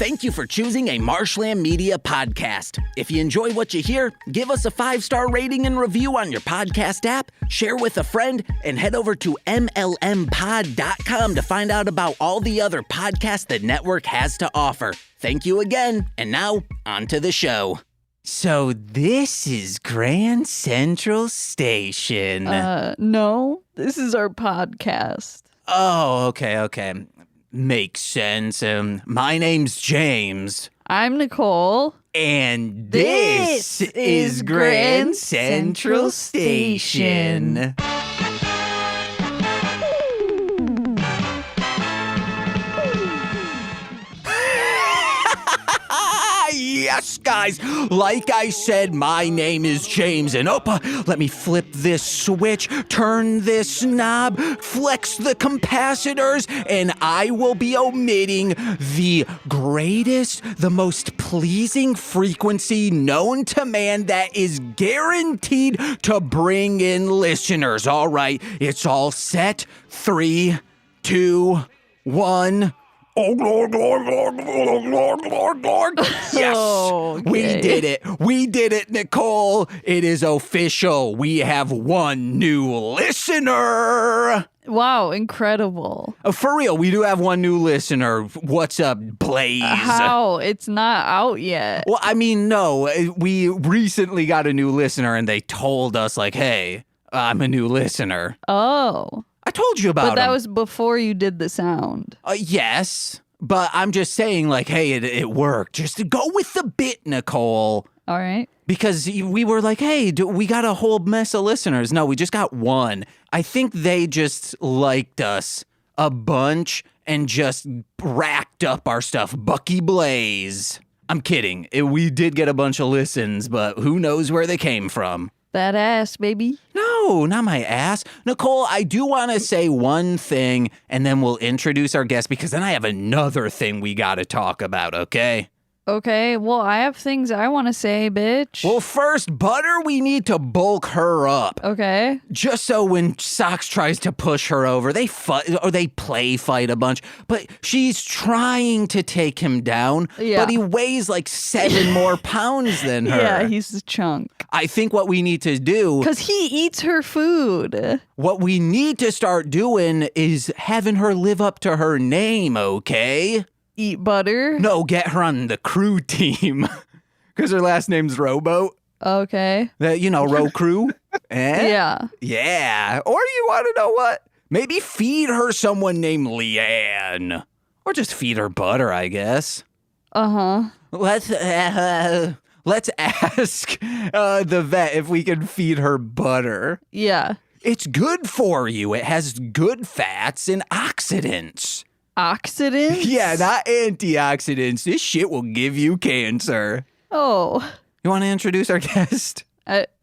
Thank you for choosing a Marshland Media podcast. If you enjoy what you hear, give us a 5-star rating and review on your podcast app, share with a friend, and head over to mlmpod.com to find out about all the other podcasts the network has to offer. Thank you again, and now, on to the show. So this is Grand Central Station. No, this is our podcast. Oh, okay. Makes sense. My name's James. I'm Nicole. And this is Grand Central Station. Yes, guys, like I said, my name is James, and let me flip this switch, turn this knob, flex the capacitors, and I will be omitting the greatest, the most pleasing frequency known to man that is guaranteed to bring in listeners. All right, it's all set. 3, 2, 1... Oh, Lord. Yes, Okay. We did it, Nicole. It is official. We have one new listener. Wow, incredible. For real, we do have one new listener. What's up, Blaze? How? It's not out yet. Well, I mean, no. We recently got a new listener, and they told us, like, hey, I'm a new listener. Oh. I told you about But that him. was before you did the sound. Yes, but I'm just saying, like, hey, it worked. Just go with the bit, Nicole. All right. Because we were like, hey, we got a whole mess of listeners. No, we just got one. I think they just liked us a bunch and just racked up our stuff. Bucky Blaze. I'm kidding. We did get a bunch of listens, but who knows where they came from. That ass, baby. No, not my ass. Nicole, I do want to say one thing, and then we'll introduce our guest, because then I have another thing we got to talk about, okay? Okay, well, I have things I want to say, bitch. Well, first, Butter, we need to bulk her up. Okay. Just so when Socks tries to push her over, they play fight a bunch, but she's trying to take him down, Yeah. but he weighs like 7 more pounds than her. Yeah, he's a chunk. I think what we need to do... Because he eats her food. What we need to start doing is having her live up to her name, okay? Eat butter. No, get her on the crew team. Because her last name's Rowboat. Okay. Row crew. Yeah. Yeah. Or you want to know what? Maybe feed her someone named Leanne. Or just feed her butter, I guess. Uh-huh. Let's ask the vet if we can feed her butter. Yeah. It's good for you. It has good fats and oxidants. Oxidants? Yeah, not antioxidants. This shit will give you cancer. Oh. You want to introduce our guest?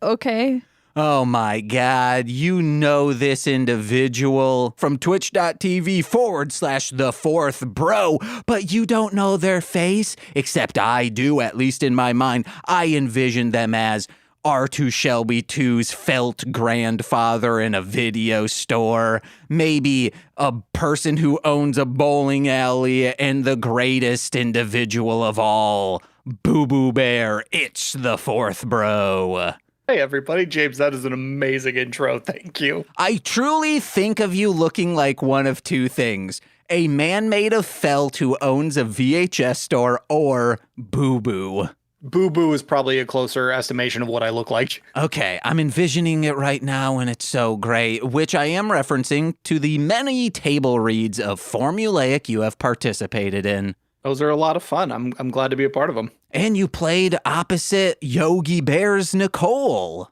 Okay. Oh my God, you know this individual from twitch.tv/TheFourthBro, but you don't know their face, except I do, at least in my mind. I envision them as R2 Shelby 2's felt grandfather in a video store, maybe a person who owns a bowling alley, and the greatest individual of all, Boo Bear. It's the Fourth Bro. Hey everybody, James, that is an amazing intro, thank you. I truly think of you looking like one of two things. A man made of felt who owns a VHS store, or Boo Boo. Boo Boo is probably a closer estimation of what I look like. Okay, I'm envisioning it right now, and it's so great, which I am referencing to the many table reads of Formulaic you have participated in. Those are a lot of fun. I'm glad to be a part of them. And you played opposite Yogi Bear's Nicole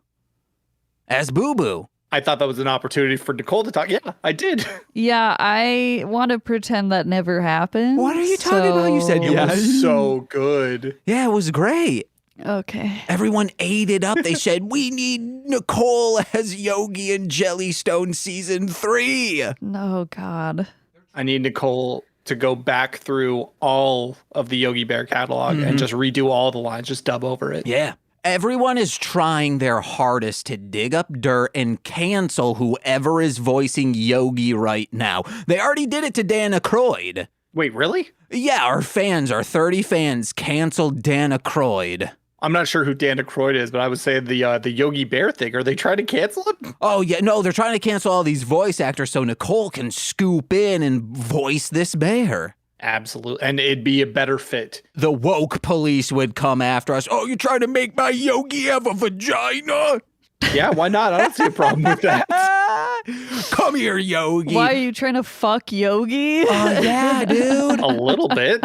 as Boo Boo. I thought that was an opportunity for Nicole to talk. Yeah, I did. Yeah, I want to pretend that never happened. What are you talking about? You said It was so good. Yeah, it was great. Okay. Everyone ate it up. They said, we need Nicole as Yogi in Jellystone Season 3. Oh, God. I need Nicole to go back through all of the Yogi Bear catalog and just redo all the lines, just dub over it. Yeah. Everyone is trying their hardest to dig up dirt and cancel whoever is voicing Yogi right now. They already did it to Dan Aykroyd. Wait, really? Yeah, our 30 fans, canceled Dan Aykroyd. I'm not sure who Dan Aykroyd is, but I would say the Yogi Bear thing. Are they trying to cancel him? Oh, yeah, no, they're trying to cancel all these voice actors so Nicole can scoop in and voice this bear. Absolutely. And it'd be a better fit. The woke police would come after us. Oh, you're trying to make my Yogi have a vagina? Yeah, why not? I don't see a problem with that. Come here, Yogi. Why are you trying to fuck Yogi? Oh, yeah, dude. A little bit.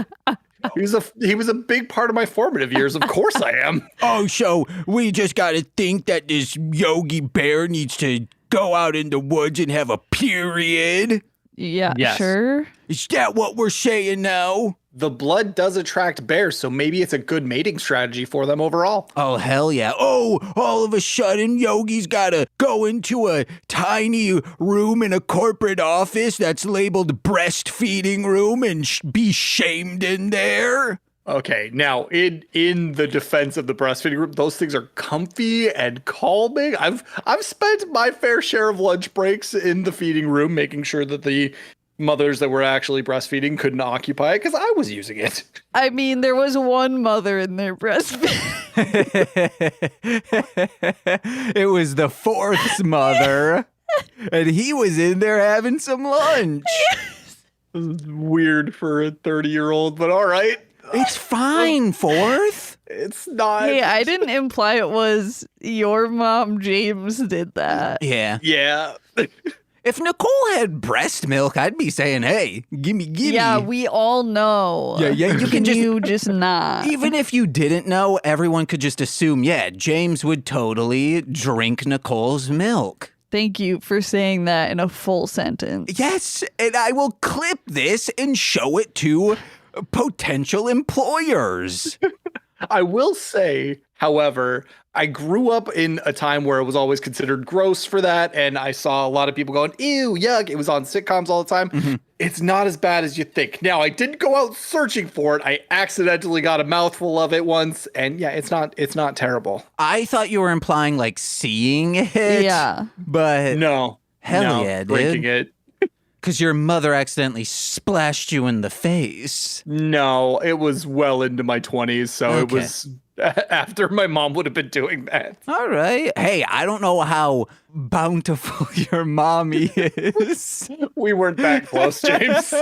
He was a big part of my formative years. Of course I am. Oh, so we just got to think that this Yogi Bear needs to go out in the woods and have a period? Yeah, Yes. sure. Is that what we're saying now? The blood does attract bears, so maybe it's a good mating strategy for them overall. Oh, hell yeah. Oh, all of a sudden, Yogi's got to go into a tiny room in a corporate office that's labeled breastfeeding room and be shamed in there? Okay, now in the defense of the breastfeeding room, those things are comfy and calming. I've spent my fair share of lunch breaks in the feeding room, making sure that the mothers that were actually breastfeeding couldn't occupy it because I was using it. I mean, there was one mother in there breastfeeding. It was the fourth's mother, and he was in there having some lunch. This is weird for a 30-year-old, but all right. It's fine, fourth. It's not. Hey, I didn't imply it was your mom, James, did that. Yeah. Yeah. If Nicole had breast milk, I'd be saying, hey, gimme. Yeah, we all know. Yeah, you can just... You just not. Even if you didn't know, everyone could just assume, yeah, James would totally drink Nicole's milk. Thank you for saying that in a full sentence. Yes, and I will clip this and show it to potential employers. I will say, however, I grew up in a time where it was always considered gross for that, and I saw a lot of people going, ew, yuck. It was on sitcoms all the time. Mm-hmm. It's not as bad as you think. Now, I didn't go out searching for it. I accidentally got a mouthful of it once, and yeah, it's not terrible. I thought you were implying, like, seeing it. Yeah. But no. Yeah, drinking dude. it. Because your mother accidentally splashed you in the face. No, it was well into my 20s, so Okay. It was after my mom would have been doing that. All right. Hey, I don't know how bountiful your mommy is. We weren't that close, James.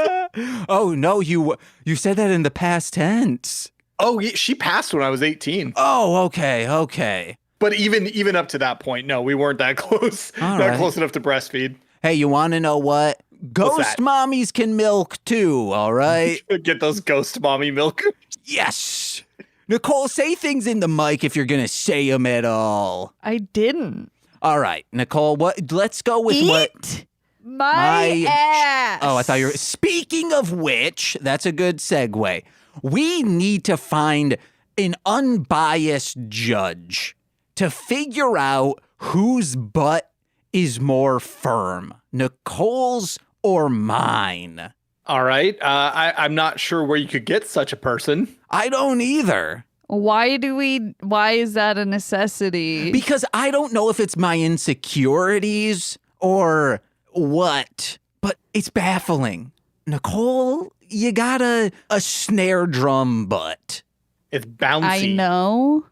Oh, no, you said that in the past tense. Oh, yeah, she passed when I was 18. Oh, okay. But even up to that point, no, we weren't that close. All Not right. close enough to breastfeed. Hey, you want to know what? Ghost that? mommies can milk too, all right? Get those ghost mommy milk. Yes. Nicole, say things in the mic if you're going to say them at all. I didn't. All right, Nicole, let's go with what? My ass. Oh, I thought you were... Speaking of which, that's a good segue. We need to find an unbiased judge to figure out whose butt is more firm, Nicole's or mine. All right. I'm not sure where you could get such a person. I don't either. Why is that a necessity? Because I don't know if it's my insecurities or what, but it's baffling. Nicole, you got a snare drum butt. It's bouncy. I know.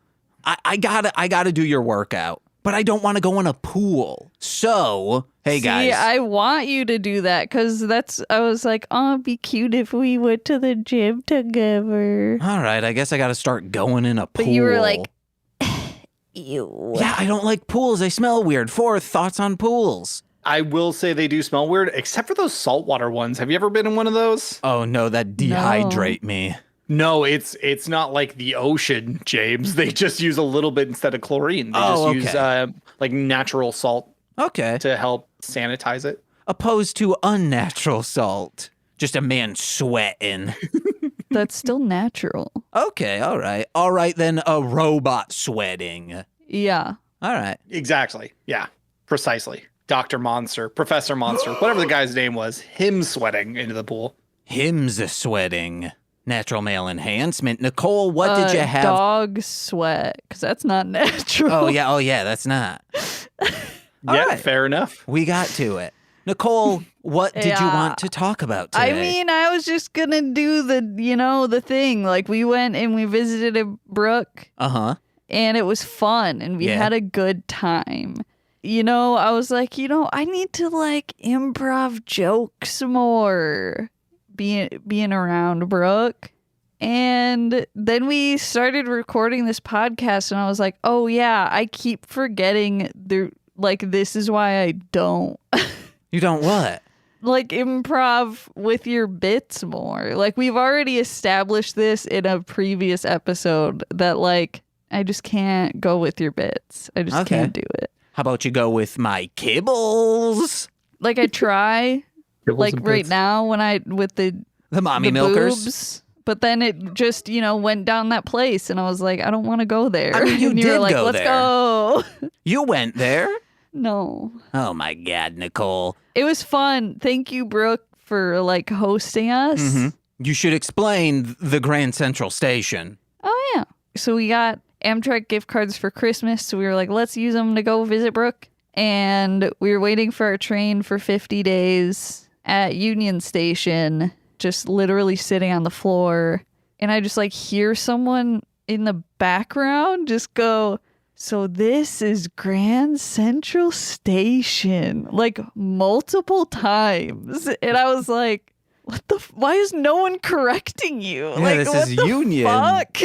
I gotta do your workout, but I don't want to go in a pool. So, hey guys. See, I want you to do that because I was like, oh, it'd be cute if we went to the gym together. All right, I guess I gotta start going in a pool. But you were like, ew. Yeah, I don't like pools. They smell weird. Fourth, thoughts on pools? I will say they do smell weird, except for those saltwater ones. Have you ever been in one of those? Oh no, that dehydrate me. No, it's not like the ocean, James. They just use a little bit instead of chlorine. They use like natural salt Okay. to help sanitize it. Opposed to unnatural salt. Just a man sweating. That's still natural. Okay, all right. All right, then a robot sweating. Yeah. All right. Exactly. Yeah, precisely. Dr. Monster, Professor Monster, whatever the guy's name was, him sweating into the pool. Him's a sweating. Natural male enhancement. Nicole, what did you have? Dog sweat, because that's not natural. Oh, yeah, that's not. Yeah, right. fair enough. We got to it. Nicole, what did you Yeah. want to talk about today? I mean, I was just gonna do the thing. Like, we went and we visited Brooke, Uh-huh. and it was fun, and we Yeah. had a good time. I was like, I need to like improv jokes more, being around Brooke. And then we started recording this podcast, and I was like, oh yeah, I keep forgetting this is why I don't You don't what? like improv with your bits more. Like, we've already established this in a previous episode that like I just can't go with your bits. I just Okay. can't do it. How about you go with my kibbles? Like, I try like right now when with the The milkers? boobs, but then it just went down that place, and I was like, I don't want to go there. I mean, you and you were did like, go let's there. go. You went there? No, Oh my God, Nicole. it was fun. Thank you, Brooke, for like hosting us. Mhm. You should explain the Grand Central Station. Oh yeah. So we got Amtrak gift cards for Christmas, so we were like, let's use them to go visit Brooke. And we were waiting for our train for 50 days at Union Station, just literally sitting on the floor. And I just like hear someone in the background just go, so this is Grand Central Station, like multiple times. And I was like, why is no one correcting you? Yeah, like, this what is the Union. fuck?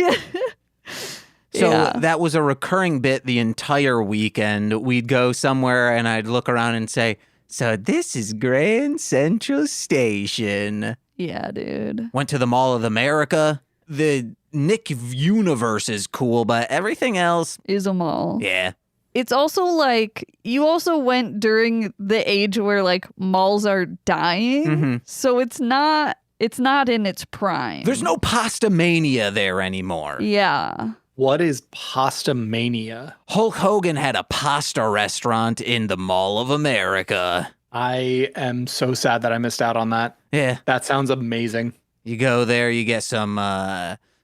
So Yeah. that was a recurring bit the entire weekend. We'd go somewhere and I'd look around and say, so this is Grand Central Station. Yeah, dude. Went to the Mall of America. The Nick universe is cool, but everything else, Is a mall. yeah. It's also like, you also went during the age where like malls are dying. Mhm. So it's not in its prime. There's no pasta mania there anymore. Yeah. What is pasta mania? Hulk Hogan had a pasta restaurant in the Mall of America. I am so sad that I missed out on that. Yeah. That sounds amazing. You go there, you get some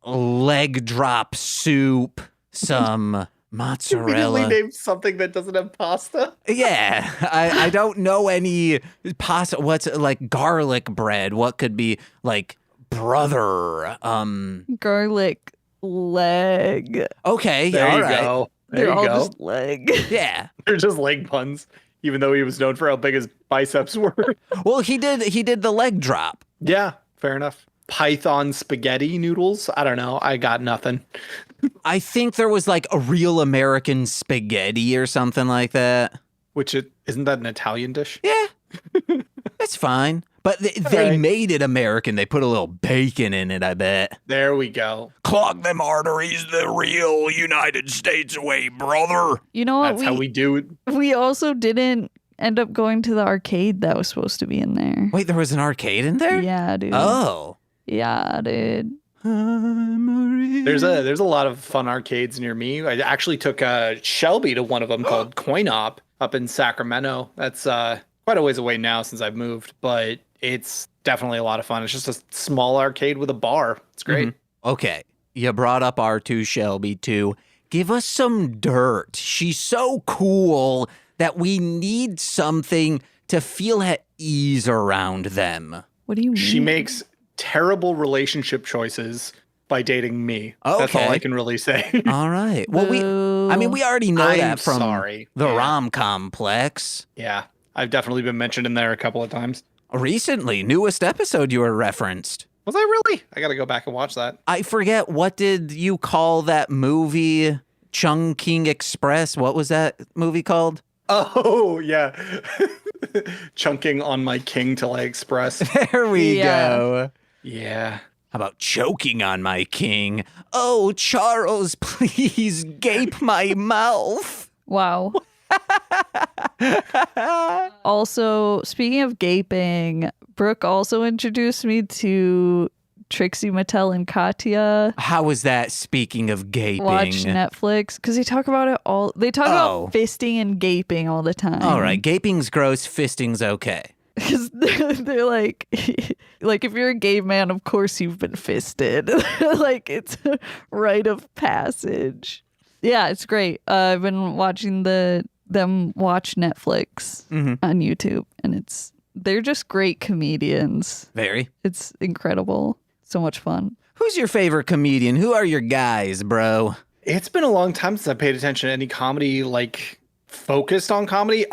leg drop soup, some mozzarella. Immediately named something that doesn't have pasta. Yeah, I don't know any pasta. What's like garlic bread? What could be like brother? Garlic leg. Okay, There all you right. go. There They're you all go. just leg. Yeah. They're just leg puns, even though he was known for how big his biceps were. Well, he did the leg drop. Yeah, fair enough. Python spaghetti noodles. I don't know. I got nothing. I think there was like a real American spaghetti or something like that. Which isn't that an Italian dish? Yeah, it's fine. But they right. made it American. They put a little bacon in it, I bet. There we go. Clog them arteries the real United States way, brother. You know what? That's how we do it. We also didn't end up going to the arcade that was supposed to be in there. Wait, there was an arcade in there? Yeah, dude. Oh. Yeah, dude. There's a lot of fun arcades near me. I actually took Shelby to one of them called Coin Op up in Sacramento. That's quite a ways away now since I've moved, but it's definitely a lot of fun. It's just a small arcade with a bar. It's great. Okay. You brought up R2 Shelby too. Give us some dirt. She's so cool that we need something to feel at ease around them. What do you mean? She makes terrible relationship choices by dating me. That's all Okay. I can really say. All right. Well, we already know I'm that from sorry. the Yeah. rom-complex. Yeah, I've definitely been mentioned in there a couple of times. Recently, newest episode you were referenced. Was I really? I got to go back and watch that. I forget, what did you call that movie? Chungking Express? What was that movie called? Oh, yeah. Chunking on my king till I express. There we Yeah. go. Yeah. How about choking on my king? Oh, Charles, please gape my mouth. Wow. Also, speaking of gaping, Brooke also introduced me to Trixie Mattel and Katya. How was that, speaking of gaping? Watch Netflix because they talk about it all. They talk about fisting and gaping all the time. All right, gaping's gross, fisting's okay. Because they're like if you're a gay man, of course you've been fisted. Like, it's a rite of passage. Yeah, it's great. I've been watching the them watch Netflix on YouTube, and they're just great comedians. Very. It's incredible. So much fun. Who's your favorite comedian? Who are your guys, bro? It's been a long time since I paid attention to any comedy, like focused on comedy.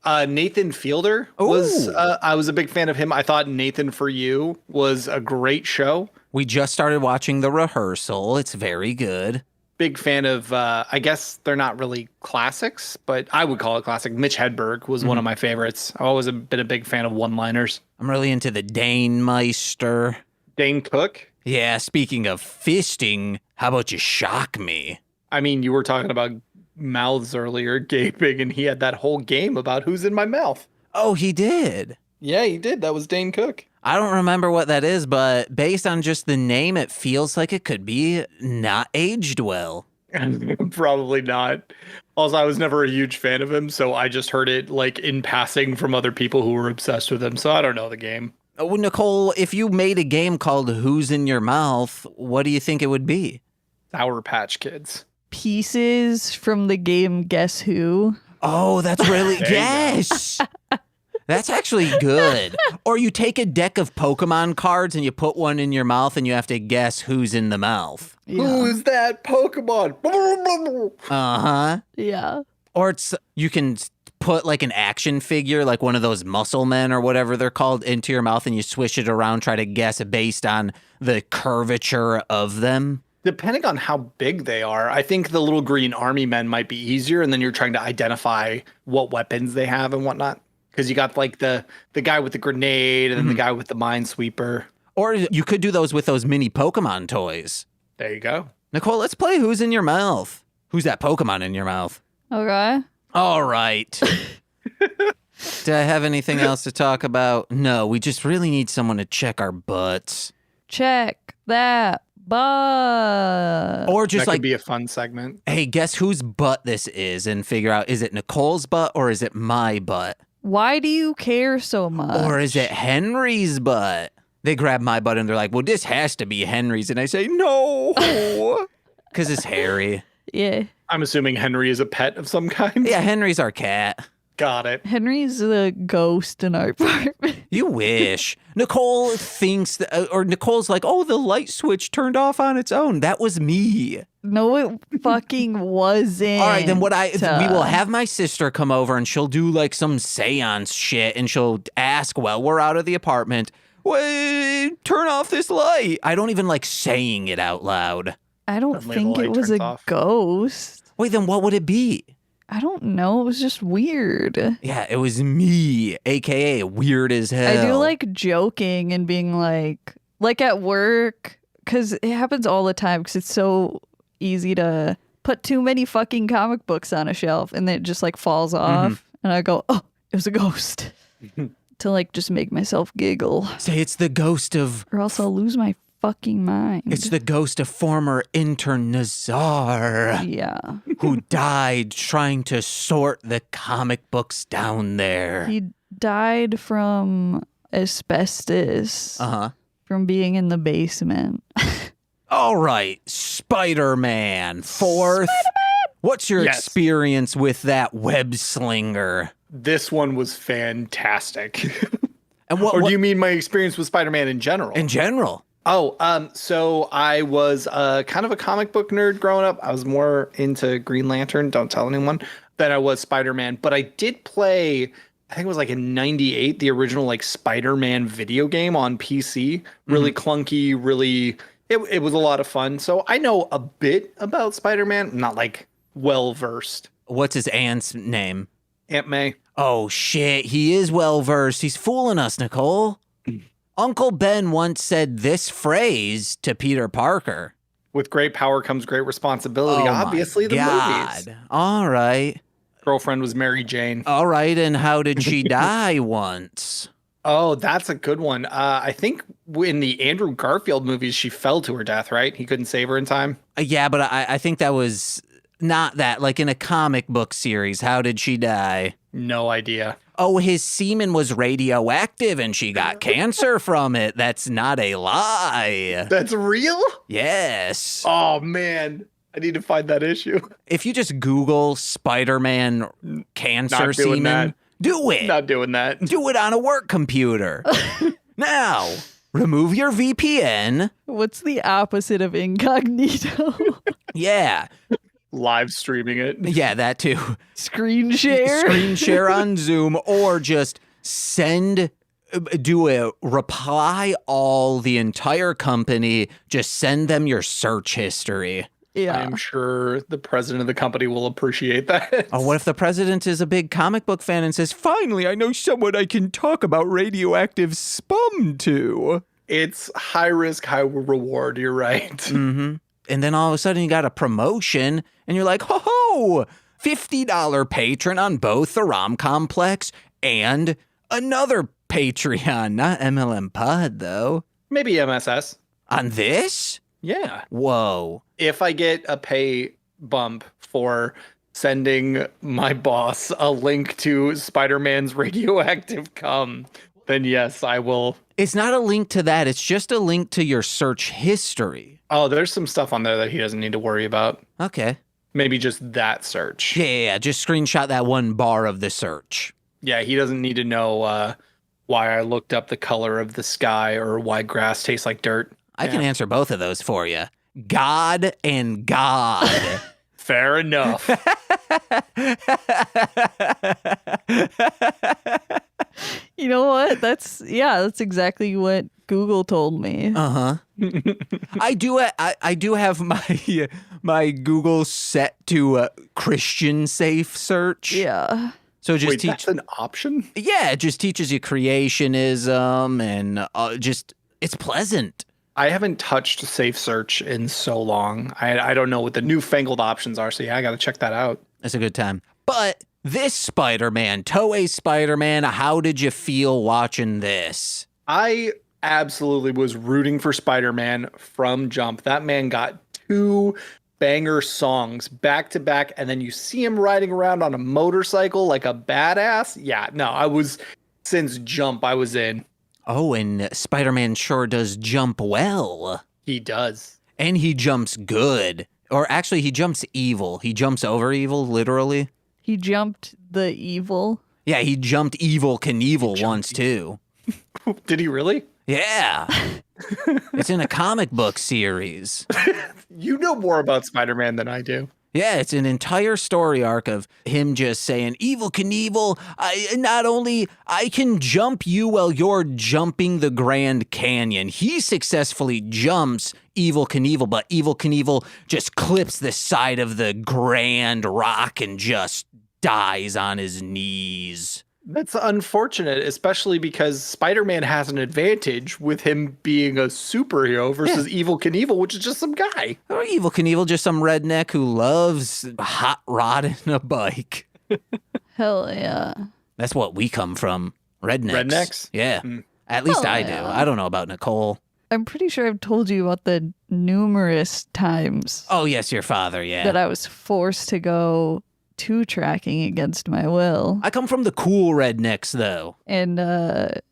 Nathan Fielder was, I was a big fan of him. I thought Nathan For You was a great show. We just started watching The Rehearsal. It's very good. Big fan of, I guess they're not really classics, but I would call it classic. Mitch Hedberg was one of my favorites. I've always been a big fan of one-liners. I'm really into the Dane Meister. Dane Cook? Yeah, speaking of fisting, how about you shock me? I mean, you were talking about mouths earlier, gaping, and he had that whole game about who's in my mouth. Oh, he did? Yeah, he did. That was Dane Cook. I don't remember what that is, but based on just the name, it feels like it could be not aged well. Probably not. Also, I was never a huge fan of him, so I just heard it like in passing from other people who were obsessed with him, so I don't know the game. Oh, Nicole, if you made a game called Who's in Your Mouth, what do you think it would be? Sour Patch Kids. Pieces from the game Guess Who. Oh, that's really... Yes! That's actually good. Or you take a deck of Pokemon cards and you put one in your mouth and you have to guess who's in the mouth. Yeah. Who's that Pokemon? Uh-huh. Yeah. Or you can put like an action figure, like one of those muscle men or whatever they're called, into your mouth and you swish it around, try to guess based on the curvature of them. Depending on how big they are, I think the little green army men might be easier, and then you're trying to identify what weapons they have and whatnot. Because you got like the guy with the grenade and then the guy with the minesweeper. Or you could do those with those mini Pokemon toys. There you go. Nicole, let's play Who's in Your Mouth. Who's that Pokemon in your mouth? Okay. All right. Do I have anything else to talk about? No, we just really need someone to check our butts. Check that butt. Or just That like, could be a fun segment. hey, guess whose butt this is and figure out, is it Nicole's butt or is it my butt? Why do you care so much? Or is it Henry's butt? They grab my butt and they're like, well, this has to be Henry's. And I say, no, because it's hairy. Yeah. I'm assuming Henry is a pet of some kind. Yeah, Henry's our cat. Got it. Henry's the ghost in our apartment. You wish. Nicole thinks that, or Nicole's like, oh, the light switch turned off on its own. That was me. No, it fucking wasn't. All right, then we will have my sister come over and she'll do like some seance shit and she'll ask while we're out of the apartment, wait, turn off this light. I don't even like saying it out loud. I don't Suddenly think the it light was turns a off. ghost. Wait, then what would it be? I don't know. It was just weird. Yeah, it was me, aka weird as hell. I do like joking and being like at work, because it happens all the time, because it's so easy to put too many fucking comic books on a shelf and then it just like falls off. And I go, oh, it was a ghost. To like just make myself giggle. Say it's the ghost of... Or else I'll lose my fucking mind. It's the ghost of former intern Nazar. Yeah. Who died trying to sort the comic books down there. He died from asbestos. Uh-huh. From being in the basement. All right, Spider-Man. Fourth. What's your Yes. experience with that web slinger? This one was fantastic. And what, Or what do you mean my experience with Spider-Man in general? in general? So I was kind of a comic book nerd growing up. I was more into Green Lantern, don't tell anyone, than I was Spider-Man. But I did play, I think it was like in 98, the original like Spider-Man video game on PC. Really clunky, really, it was a lot of fun. So I know a bit about Spider-Man, not like well-versed. What's his aunt's name? Aunt May. Oh, shit. He is well-versed. He's fooling us, Nicole. Uncle Ben once said this phrase to Peter Parker. With great power comes great responsibility. Oh, Obviously, my the God. movies. All right. Girlfriend was Mary Jane. All right. And how did she die once? Oh, that's a good one. I think in the Andrew Garfield movies, she fell to her death, right? He couldn't save her in time. Yeah, but I think that was not that. Like in a comic book series, how did she die? No idea. Oh, his semen was radioactive and she got cancer from it. That's not a lie. That's real? Yes. Oh, man. I need to find that issue. If you just Google Spider-Man cancer Not doing semen, that. do it. Not doing that. Do it on a work computer. Now, remove your VPN. What's the opposite of incognito? Yeah. Live streaming it. Yeah, that too. Screen share? Screen share on Zoom, or just do a reply all the entire company. Just send them your search history. Yeah. I'm sure the president of the company will appreciate that. Oh, what if the president is a big comic book fan and says, finally, I know someone I can talk about radioactive spum to? It's high risk, high reward. You're right. Mm-hmm. And then all of a sudden you got a promotion and you're like, ho, $50 patron on both the Rom-Complex and another Patreon, not MLM Pod, though. Maybe MSS. On this? Yeah. Whoa. If I get a pay bump for sending my boss a link to Spider-Man's radioactive cum, then yes, I will. It's not a link to that. It's just a link to your search history. Oh, there's some stuff on there that he doesn't need to worry about. Okay. Maybe just that search. Yeah. Just screenshot that one bar of the search. Yeah, he doesn't need to know why I looked up the color of the sky or why grass tastes like dirt. I can answer both of those for you. God and God. Fair enough. You know what? That's exactly what Google told me. Uh-huh. I do have my Google set to Christian safe search. Yeah. So just Wait, that's an option? Yeah, it just teaches you creationism and just it's pleasant. I haven't touched safe search in so long. I don't know what the newfangled options are, so yeah, I got to check that out. That's a good time. But this Spider-Man, Toei Spider-Man, how did you feel watching this? I absolutely was rooting for Spider-Man from jump. That man got 2 banger songs back to back, and then you see him riding around on a motorcycle like a badass. Yeah, no, since jump, I was in. Oh, and Spider-Man sure does jump well. He does. And he jumps good. Or actually, he jumps evil. He jumps over evil, literally. He jumped the evil. Yeah, he jumped Evil Knievel once, too. Did he really? Yeah. It's in a comic book series. You know more about Spider-Man than I do. Yeah, it's an entire story arc of him just saying, Evil Knievel, I can jump you while you're jumping the Grand Canyon. He successfully jumps Evil Knievel, but Evil Knievel just clips the side of the Grand Rock and just dies on his knees. That's unfortunate, especially because Spider-Man has an advantage with him being a superhero versus Evil Knievel, which is just some guy. Or Evil Knievel, just some redneck who loves hot rodding a bike. Hell yeah. That's what we come from. Rednecks. Rednecks? Yeah. At least Hell I do. yeah. I don't know about Nicole. I'm pretty sure I've told you about the numerous times Oh, yes, your father, yeah. that I was forced to go 2-tracking against my will. I come from the cool rednecks, though. And the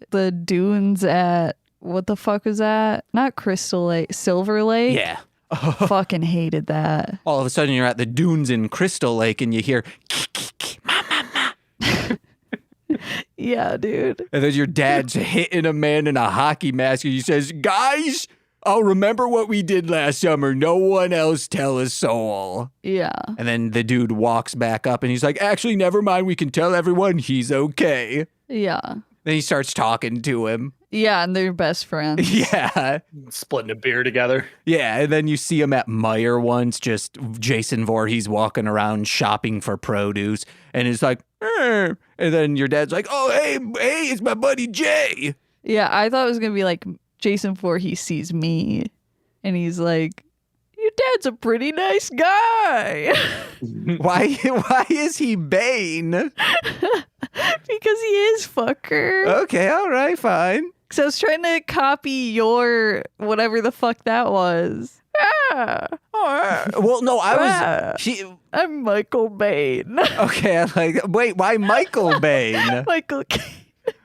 dunes at, what the fuck was that? Not Crystal Lake, Silver Lake? Yeah. Fucking hated that. All of a sudden, you're at the dunes in Crystal Lake and you hear, ma, ma, ma. Yeah, dude. And then your dad's hitting a man in a hockey mask and he says, guys, I'll remember what we did last summer. No one else tell a soul. Yeah. And then the dude walks back up and he's like, actually, never mind. We can tell everyone he's okay. Yeah. Then he starts talking to him. Yeah, and they're best friends. Yeah. Splitting a beer together. Yeah. And then you see him at Meijer once, just Jason Voorhees walking around shopping for produce. And it's like, and then your dad's like, oh, hey, it's my buddy Jay. Yeah, I thought it was going to be like Jason Voorhees sees me and he's like, your dad's a pretty nice guy. Why is he Bane? Because he is, fucker. Okay, all right, fine. So I was trying to copy your whatever the fuck that was. Ah, Well, no, I was. I'm Michael Bain. Okay, I'm like, wait, why Michael Bane? Michael Caine.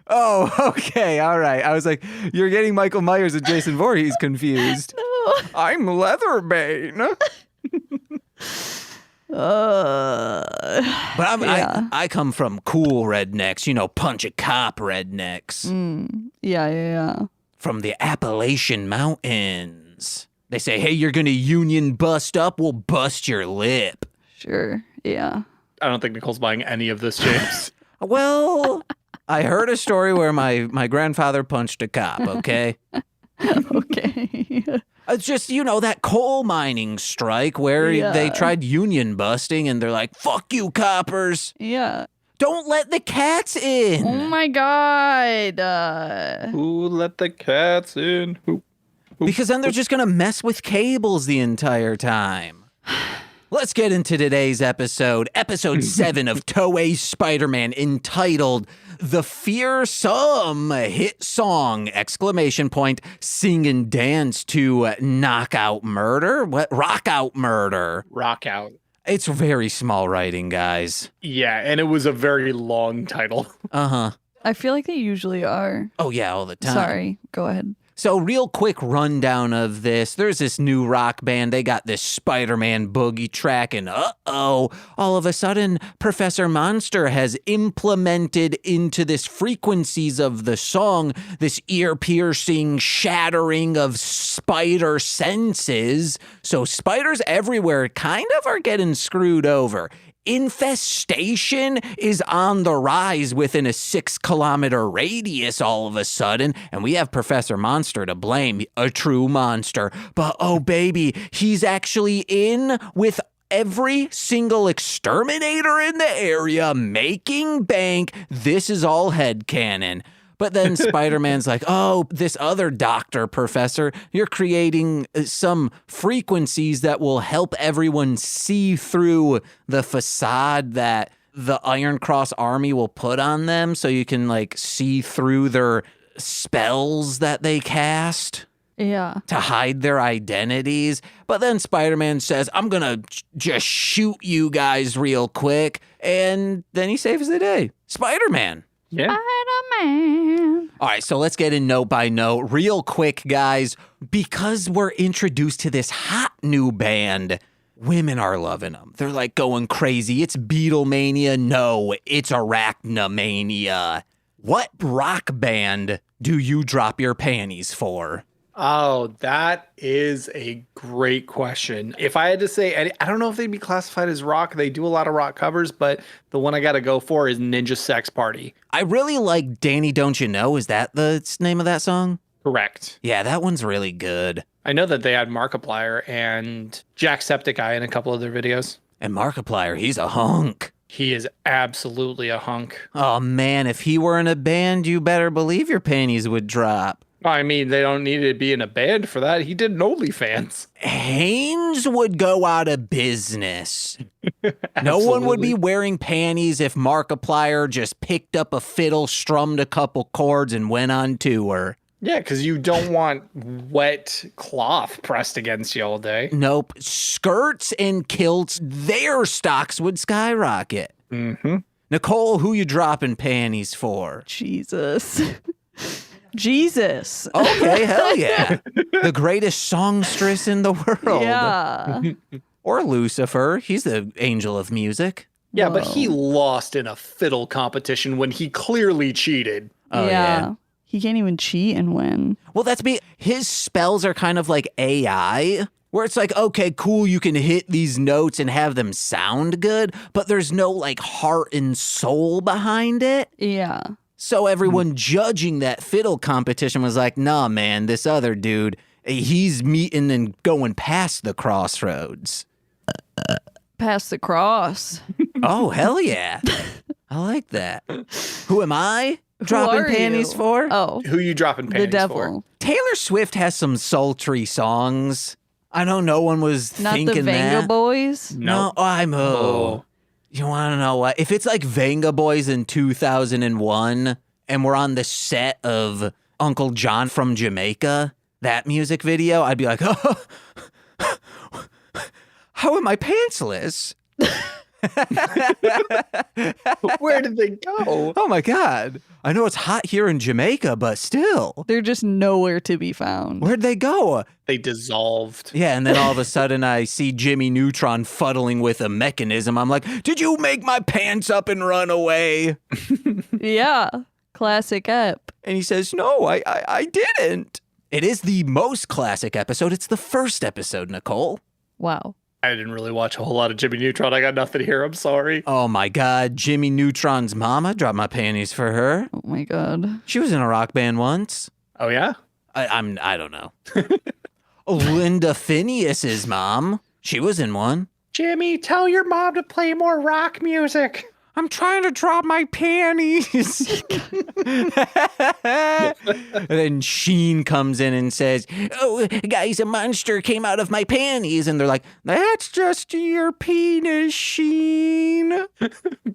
Oh, okay, all right. I was like, you're getting Michael Myers and Jason Voorhees confused. No. I'm Leatherbane. But yeah. I come from cool rednecks, punch a cop rednecks. Yeah. From the Appalachian Mountains. They say, hey, you're going to union bust up? We'll bust your lip. Sure. Yeah. I don't think Nicole's buying any of this, James. Well, I heard a story where my grandfather punched a cop, okay? Okay. It's just, that coal mining strike where they tried union busting and they're like, fuck you, coppers. Yeah. Don't let the cats in. Oh my God. Who let the cats in? Who? Because then they're just going to mess with cables the entire time. Let's get into today's episode 7 of Toei's Spider-Man, entitled The Fearsome Hit Song, ! Sing and dance to knock out murder? What? Rock out murder. Rock out. It's very small writing, guys. Yeah, and it was a very long title. Uh-huh. I feel like they usually are. Oh, yeah, all the time. Sorry. Go ahead. So real quick rundown of this. There's this new rock band. They got this Spider-Man boogie track and all of a sudden Professor Monster has implemented into this frequencies of the song this ear-piercing shattering of spider senses. So spiders everywhere kind of are getting screwed over. Infestation is on the rise within a 6-kilometer radius all of a sudden, and we have Professor Monster to blame, a true monster. But oh baby, he's actually in with every single exterminator in the area making bank. This is all headcanon. But then Spider-Man's like, oh, this other doctor, Professor, you're creating some frequencies that will help everyone see through the facade that the Iron Cross army will put on them so you can, see through their spells that they cast. Yeah. To hide their identities. But then Spider-Man says, I'm going to just shoot you guys real quick. And then he saves the day. Spider-Man. Yeah. Spider-Man. All right, so let's get in note by note. Real quick, guys, because we're introduced to this hot new band, women are loving them. They're going crazy. It's Beatlemania. No, it's Arachnomania. What rock band do you drop your panties for? Oh, that is a great question. If I had to say, I don't know if they'd be classified as rock. They do a lot of rock covers, but the one I got to go for is Ninja Sex Party. I really like Danny Don't You Know. Is that the name of that song? Correct. Yeah, that one's really good. I know that they had Markiplier and Jacksepticeye in a couple of their videos. And Markiplier, he's a hunk. He is absolutely a hunk. Oh, man, if he were in a band, you better believe your panties would drop. I mean, they don't need to be in a band for that. He did an OnlyFans. Haynes would go out of business. No one would be wearing panties if Markiplier just picked up a fiddle, strummed a couple chords, and went on tour. Yeah, because you don't want wet cloth pressed against you all day. Nope. Skirts and kilts, their stocks would skyrocket. Mm-hmm. Nicole, who you dropping panties for? Jesus. Jesus. Okay, hell yeah. The greatest songstress in the world. Yeah. Or Lucifer. He's the angel of music. Yeah, but he lost in a fiddle competition when he clearly cheated. Oh, yeah. He can't even cheat and win. Well, his spells are kind of like AI, where it's like, okay, cool, you can hit these notes and have them sound good, but there's no heart and soul behind it. Yeah. So everyone judging that fiddle competition was like, nah, man, this other dude, he's meeting and going past the crossroads. Past the cross. Oh, hell yeah. I like that. Who am I dropping panties for? Oh. Who you dropping panties The devil. for? Taylor Swift has some sultry songs. I know no one was Not thinking the Venga that. Boys? No, I'm You want to know what? If it's like Venga Boys in 2001 and we're on the set of Uncle John from Jamaica, that music video, I'd be like, oh, how am I pantsless? Where did they go? Oh my God. I know it's hot here in Jamaica, but still. They're just nowhere to be found. Where'd they go? They dissolved. Yeah, and then all of a sudden I see Jimmy Neutron fuddling with a mechanism. I'm like, did you make my pants up and run away? Yeah. Classic ep. And he says, no, I didn't. It is the most classic episode. It's the first episode, Nicole. Wow. I didn't really watch a whole lot of Jimmy Neutron. I got nothing here. I'm sorry. Oh my God, Jimmy Neutron's mama dropped my panties for her. Oh my God. She was in a rock band once. Oh, yeah? I don't know. Linda Phineas's mom. She was in one. Jimmy, tell your mom to play more rock music. I'm trying to drop my panties. And then Sheen comes in and says, oh, guys, a monster came out of my panties. And they're like, that's just your penis, Sheen.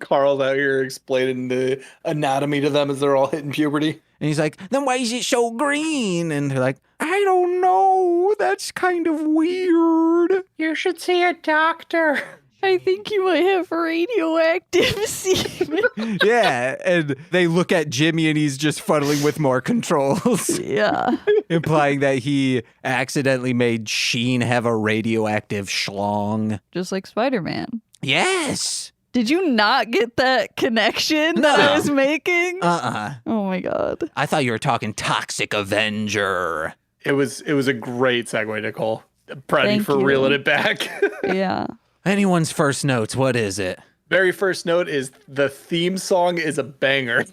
Carl's out here explaining the anatomy to them as they're all hitting puberty. And he's like, then why is it so green? And they're like, I don't know. That's kind of weird. You should see a doctor. I think you might have radioactive semen. Yeah, and they look at Jimmy and he's just fuddling with more controls. Yeah. Implying that he accidentally made Sheen have a radioactive schlong. Just like Spider-Man. Yes. Did you not get that connection that I was making? Oh my God. I thought you were talking Toxic Avenger. It was a great segue, Nicole. Proud of you Thank for you. reeling it back. Yeah. Anyone's first notes, what is it? Very first note is the theme song is a banger.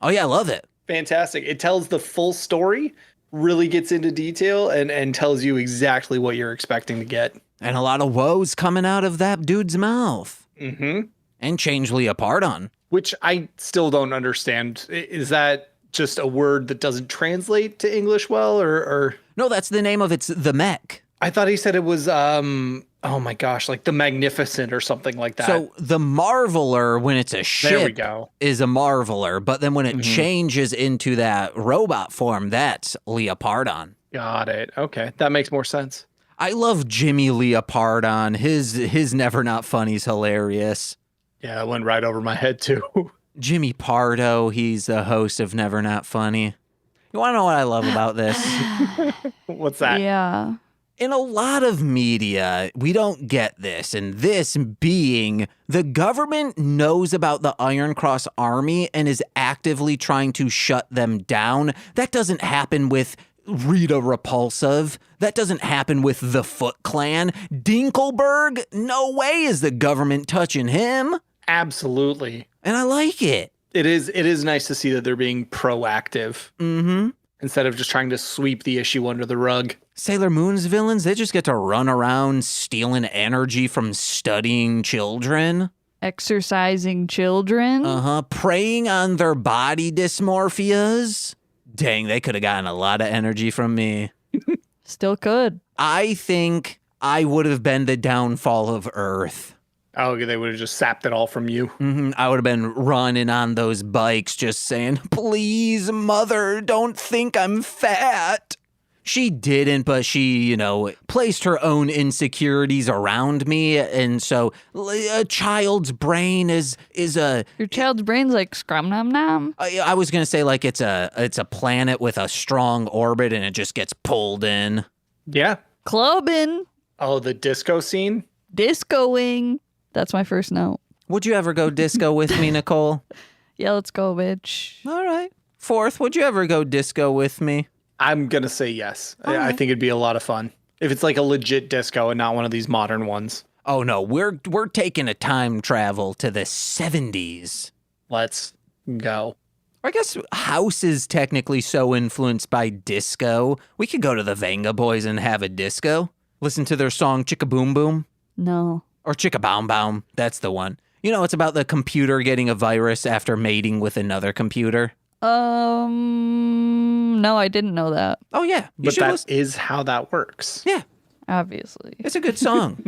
Oh yeah, I love it. Fantastic. It tells the full story, really gets into detail, and tells you exactly what you're expecting to get. And a lot of woes coming out of that dude's mouth. Mm-hmm. And change Leopardon. Which I still don't understand. Is that just a word that doesn't translate to English well, or? No, that's the name of it's the mech. I thought he said it was, oh my gosh, like the Magnificent or something like that. So the Marveler, when it's a There we ship, go. is a Marveler. But then when it changes into that robot form, that's Leopardon. Got it. Okay, that makes more sense. I love Jimmy Leopardon. His Never Not Funny's hilarious. Yeah, it went right over my head too. Jimmy Pardo, he's the host of Never Not Funny. You want to know what I love about this? What's that? Yeah. In a lot of media, we don't get this, and this being the government knows about the Iron Cross Army and is actively trying to shut them down. That doesn't happen with Rita Repulsive. That doesn't happen with the Foot Clan. Dinkelberg, no way is the government touching him. Absolutely. And I like it. It is nice to see that they're being proactive. Mm-hmm. Instead of just trying to sweep the issue under the rug. Sailor Moon's villains, they just get to run around stealing energy from studying children. Exercising children. Preying on their body dysmorphias. Dang, they could have gotten a lot of energy from me. Still could. I think I would have been the downfall of Earth. Oh, they would have just sapped it all from you. I would have been running on those bikes just saying, please, mother, don't think I'm fat. She didn't, but she, placed her own insecurities around me. And so a child's brain is a... Your child's brain's like scrum nom nom. I was going to say like it's a planet with a strong orbit and it just gets pulled in. Yeah. Clubbing. Oh, the disco scene? Discoing. That's my first note. Would you ever go disco with me, Nicole? Yeah, let's go, bitch. All right. Fourth, would you ever go disco with me? I'm going to say yes. I right. think it'd be a lot of fun. If it's like a legit disco and not one of these modern ones. Oh, no. We're taking a time travel to the 70s. Let's go. I guess house is technically so influenced by disco. We could go to the Venga Boys and have a disco. Listen to their song Chicka Boom Boom. No. Or Chicka Boom Boom. That's the one. It's about the computer getting a virus after mating with another computer. No, I didn't know that. Oh, yeah. But that is how that works. Yeah. Obviously. It's a good song.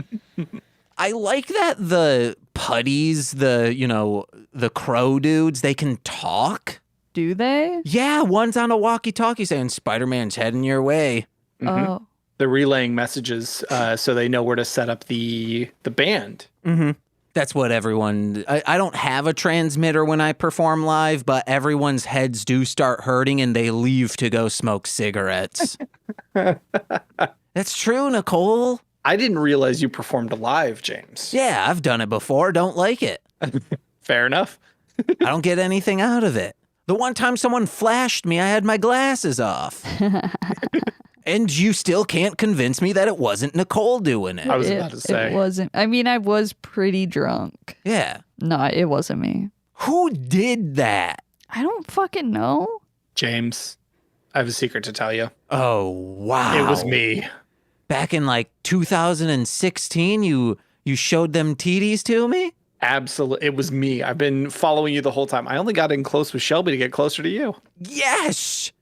I like that the putties, the crow dudes, they can talk. Do they? Yeah, one's on a walkie-talkie saying Spider-Man's heading your way. Oh. They're relaying messages so they know where to set up the band. Mm-hmm. That's what everyone... I don't have a transmitter when I perform live, but everyone's heads do start hurting and they leave to go smoke cigarettes. That's true, Nicole. I didn't realize you performed live, James. Yeah, I've done it before. Don't like it. Fair enough. I don't get anything out of it. The one time someone flashed me, I had my glasses off. And you still can't convince me that it wasn't Nicole doing it. I was about to say. It wasn't. I mean, I was pretty drunk. Yeah. No, it wasn't me. Who did that? I don't fucking know. James, I have a secret to tell you. Oh, wow. It was me. Back in like 2016, you showed them titties to me? Absolutely. It was me. I've been following you the whole time. I only got in close with Shelby to get closer to you. Yes!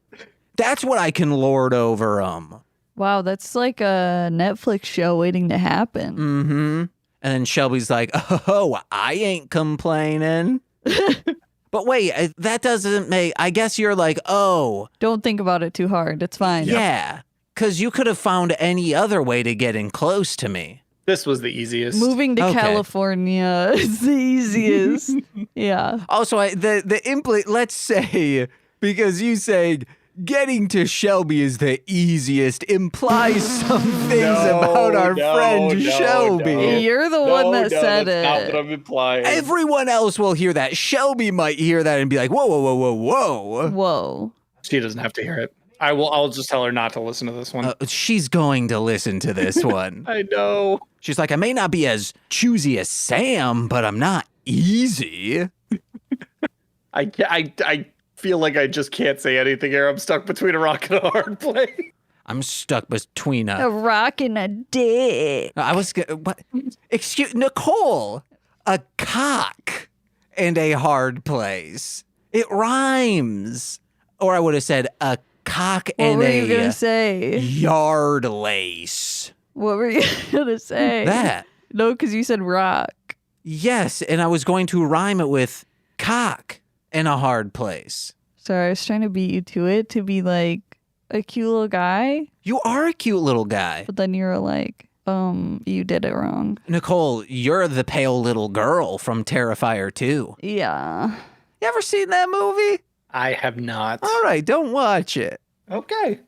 That's what I can lord over 'em. Wow, that's like a Netflix show waiting to happen. Mm-hmm. And then Shelby's like, oh, I ain't complaining. But wait, that doesn't make... I guess you're like, oh. Don't think about it too hard. It's fine. Yeah. Because you could have found any other way to get in close to me. This was the easiest. Moving to Okay. California is the easiest. Yeah. Also, let's say, because you said getting to Shelby is the easiest, implies some things about our friend Shelby. You're the one that said that's not it. what I'm implying. Everyone else will hear that. Shelby might hear that and be like, whoa, whoa, whoa, whoa, whoa. Whoa. She doesn't have to hear it. I'll just tell her not to listen to this one. She's going to listen to this one. I know. She's like, I may not be as choosy as Sam, but I'm not easy. I feel like I just can't say anything here. I'm stuck between a rock and a hard place. I'm stuck between A rock and a dick. what? Excuse Nicole, a cock and a hard place. It rhymes. Or I would have said a cock What and were you going a to say? yard lace. What were you going to say? That. No, because you said rock. Yes, and I was going to rhyme it with cock and a hard place. Sorry, I was trying to beat you to it to be like a cute little guy, You are a cute little guy. but then you were like, you did it wrong. Nicole, you're the pale little girl from Terrifier 2. Yeah. You ever seen that movie? I have not. All right, don't watch it. Okay.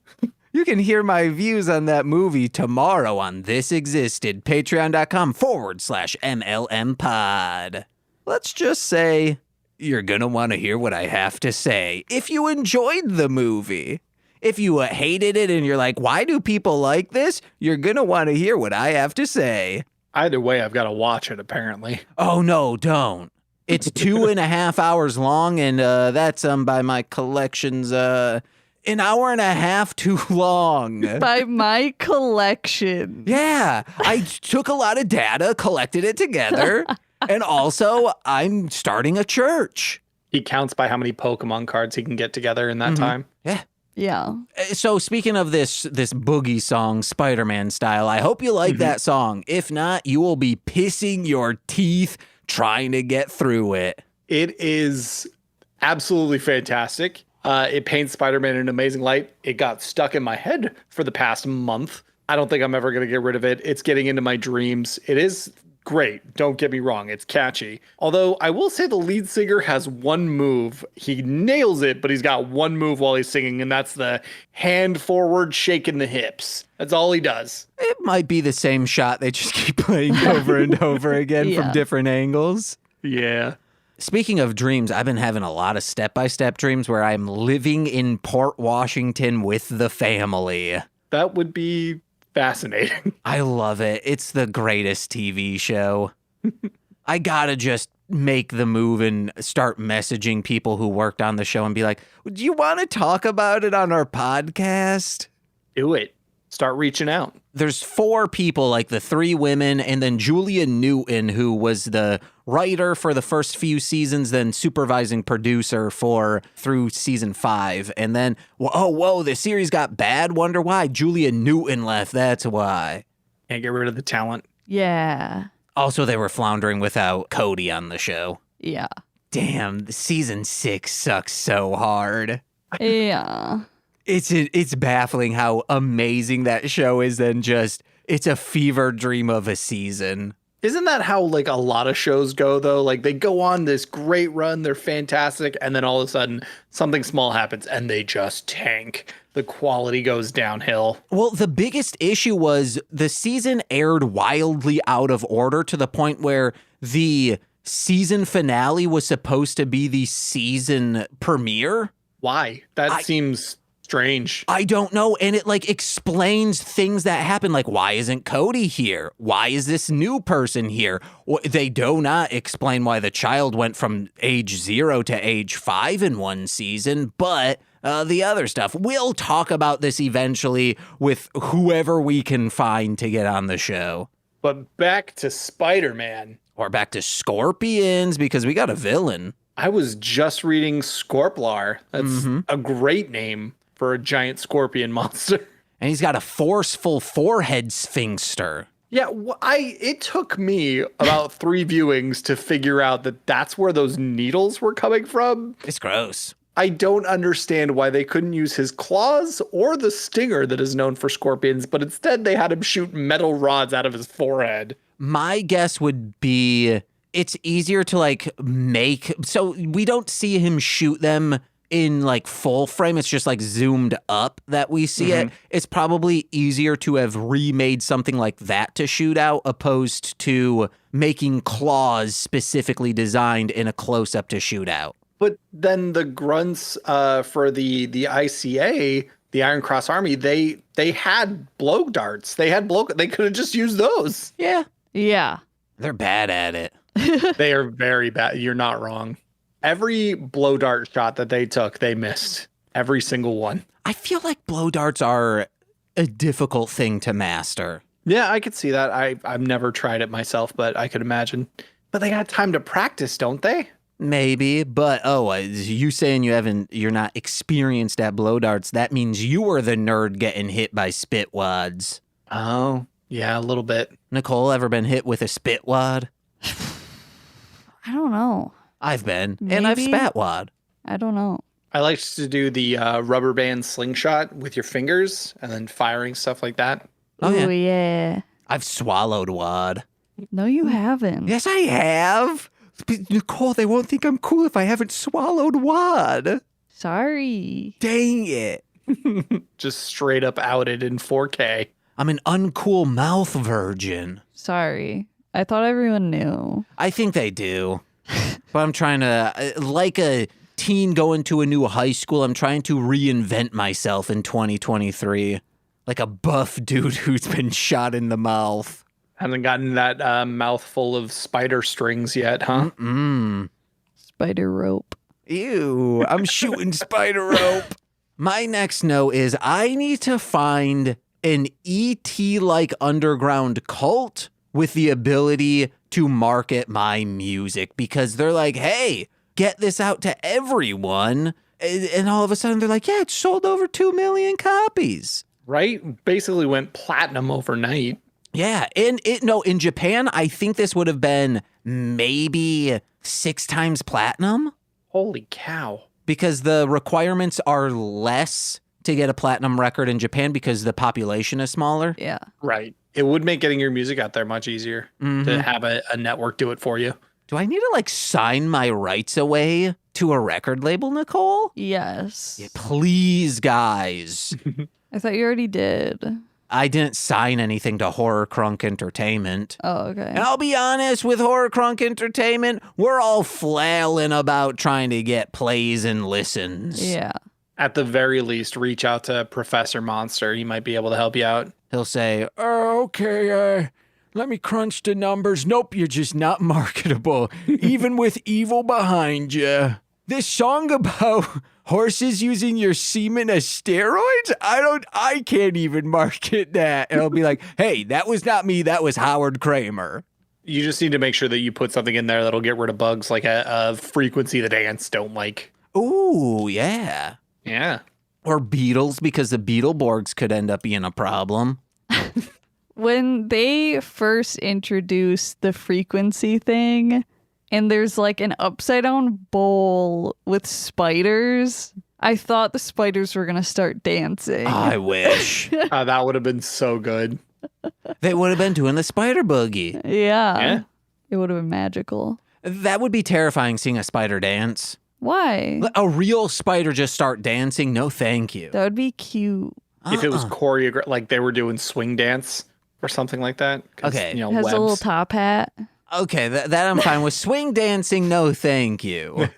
You can hear my views on that movie tomorrow on This Existed, patreon.com/MLM pod. Let's just say you're going to want to hear what I have to say if you enjoyed the movie. If you hated it and you're like, why do people like this? You're going to want to hear what I have to say. Either way, I've got to watch it, apparently. Oh, no, don't. It's 2.5 hours long, and that's by my collections, an hour and a half too long. By my collection. Yeah, I took a lot of data, collected it together, and also I'm starting a church. He counts by how many Pokemon cards he can get together in that time. Yeah. Yeah. So speaking of this boogie song, Spider-Man style, I hope you like that song. If not, you will be pissing your teeth trying to get through it. It is absolutely fantastic. It paints Spider-Man in an amazing light. It got stuck in my head for the past month. I don't think I'm ever going to get rid of it. It's getting into my dreams. It is great. Don't get me wrong. It's catchy. Although I will say the lead singer has one move. He nails it, but he's got one move while he's singing, and that's the hand forward, shaking the hips. That's all he does. It might be the same shot. They just keep playing over and over again from Yeah. different angles. Yeah. Speaking of dreams, I've been having a lot of step-by-step dreams where I'm living in Port Washington with the family. That would be fascinating. I love it. It's the greatest TV show. I gotta just make the move and start messaging people who worked on the show and be like, do you want to talk about it on our podcast? Do it. Start reaching out. There's 4 people, like the 3 women, and then Julia Newton, who was the writer for the first few seasons, then supervising producer through season 5. And then, whoa, the series got bad. Wonder why? Julia Newton left. That's why. Can't get rid of the talent. Yeah. Also, they were floundering without Cody on the show. Yeah. Damn, season 6 sucks so hard. Yeah. It's baffling how amazing that show is. Then just it's a fever dream of a season. Isn't that how like a lot of shows go though? Like they go on this great run, they're fantastic, and then all of a sudden something small happens and they just tank. The quality goes downhill. Well, the biggest issue was the season aired wildly out of order to the point where the season finale was supposed to be the season premiere. Why? That seems strange. I don't know. And it like explains things that happen. Like, why isn't Cody here? Why is this new person here? They do not explain why the child went from age 0 to age 5 in one season, but the other stuff. We'll talk about this eventually with whoever we can find to get on the show. But back to Spider-Man. Or back to Scorpions, because we got a villain. I was just reading Scorplar. That's a great name for a giant scorpion monster. And he's got a forceful forehead sphinxter. Yeah, it took me about 3 viewings to figure out that that's where those needles were coming from. It's gross. I don't understand why they couldn't use his claws or the stinger that is known for scorpions, but instead they had him shoot metal rods out of his forehead. My guess would be it's easier to like make, so we don't see him shoot them in like full frame. It's just like zoomed up that we see it. It's probably easier to have remade something like that to shoot out opposed to making claws specifically designed in a close up to shoot out. But then the grunts for the ICA, the Iron Cross Army, they had blow darts. They could have just used those. Yeah. Yeah. They're bad at it. They are very bad. You're not wrong. Every blow dart shot that they took, they missed. Every single one. I feel like blow darts are a difficult thing to master. Yeah, I could see that. I've never tried it myself, but I could imagine. But they got time to practice, don't they? Maybe, but you saying you're not experienced at blow darts, that means you were the nerd getting hit by spit wads. Oh, yeah, a little bit. Nicole, ever been hit with a spit wad? I don't know. I've been, and I've Maybe. spat wad. I don't know. I like to do the rubber band slingshot with your fingers and then firing stuff like that. Oh, yeah. Ooh, yeah. I've swallowed wad. No, you haven't. Yes, I have. Nicole, they won't think I'm cool if I haven't swallowed wad. Sorry. Dang it. Just straight up outed in 4K. I'm an uncool mouth virgin. Sorry. I thought everyone knew. I think they do. But I'm trying to, like a teen going to a new high school, I'm trying to reinvent myself in 2023. Like a buff dude who's been shot in the mouth. Haven't gotten that mouthful of spider strings yet, huh? Spider rope. Ew, I'm shooting spider rope. My next note is I need to find an ET-like underground cult with the ability to market my music because they're like, hey, get this out to everyone. And all of a sudden they're like, yeah, it's sold over 2 million copies. Right? Basically went platinum overnight. Yeah, and in Japan, I think this would have been maybe 6 times platinum. Holy cow. Because the requirements are less to get a platinum record in Japan because the population is smaller. Yeah. Right. It would make getting your music out there much easier to have a network do it for you. Do I need to like sign my rights away to a record label, Nicole? Yes. Yeah, please, guys. I thought you already did. I didn't sign anything to Horror Crunk Entertainment. Oh, okay. And I'll be honest, with Horror Crunk Entertainment, we're all flailing about trying to get plays and listens. Yeah. At the very least, reach out to Professor Monster. He might be able to help you out. He'll say, okay, let me crunch the numbers. Nope, you're just not marketable, even with evil behind you. This song about horses using your semen as steroids? I can't even market that. And I'll be like, hey, that was not me. That was Howard Kramer. You just need to make sure that you put something in there that'll get rid of bugs like a frequency that ants don't like. Ooh, yeah. Yeah. Or beetles, because the Beetleborgs could end up being a problem. When they first introduced the frequency thing, and there's like an upside down bowl with spiders, I thought the spiders were going to start dancing. I wish. That would have been so good. They would have been doing the spider boogie. Yeah. It would have been magical. That would be terrifying, seeing a spider dance. Why? A real spider just start dancing? No, thank you. That would be cute. If it was choreographed, like they were doing swing dance or something like that. Okay. You know, It has webs. a little top hat. Okay, that I'm fine with. Swing dancing, no thank you.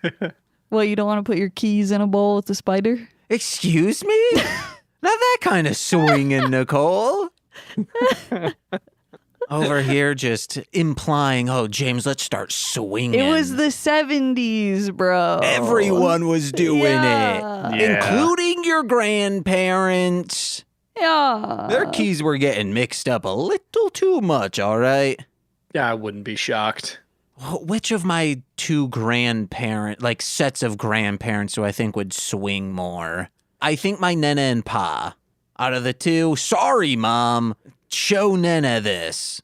Well, you don't want to put your keys in a bowl with the spider? Excuse me? Not that kind of swinging, Nicole. Over here just implying, oh, James, let's start swinging. It was the 70s, bro. Everyone was doing it, Yeah. including your grandparents. Yeah. Their keys were getting mixed up a little too much, all right? Yeah, I wouldn't be shocked. Which of my two sets of grandparents do I think would swing more? I think my Nana and Pa. Out of the two, sorry, Mom. Show Nana this.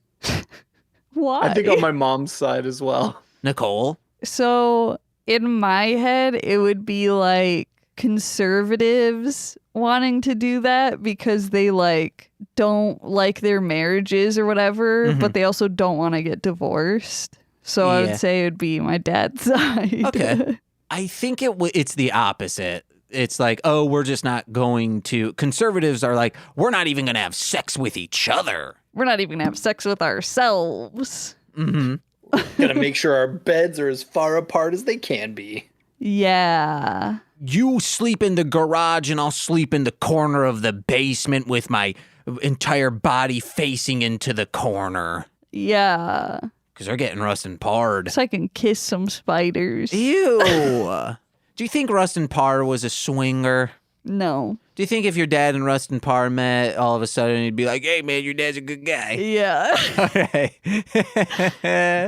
Why? I think on my mom's side as well. Nicole? So in my head, it would be like conservatives wanting to do that because they like don't like their marriages or whatever, but they also don't want to get divorced. So I Yeah. would say it would be my dad's side. Okay. I think it's the opposite. It's like, oh, we're just not going to. Conservatives are like, we're not even going to have sex with each other. We're not even gonna have sex with ourselves. Mm-hmm. Gotta make sure our beds are as far apart as they can be. Yeah. You sleep in the garage and I'll sleep in the corner of the basement with my entire body facing into the corner. Yeah. Because they're getting Rustin Parred. So I can kiss some spiders. Ew. Do you think Rustin Parr was a swinger? No. Do you think if your dad and Rustin Parr met, all of a sudden he'd be like, hey, man, your dad's a good guy? Yeah. Okay.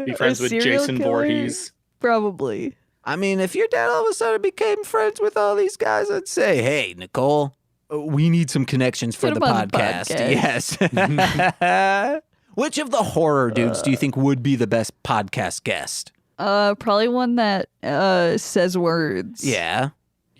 Be friends with serial Jason killer? Voorhees. Probably. I mean, if your dad all of a sudden became friends with all these guys, I'd say, hey, Nicole, we need some connections for Get the him on the podcast. Yes. Which of the horror dudes do you think would be the best podcast guest? Probably one that says words. Yeah.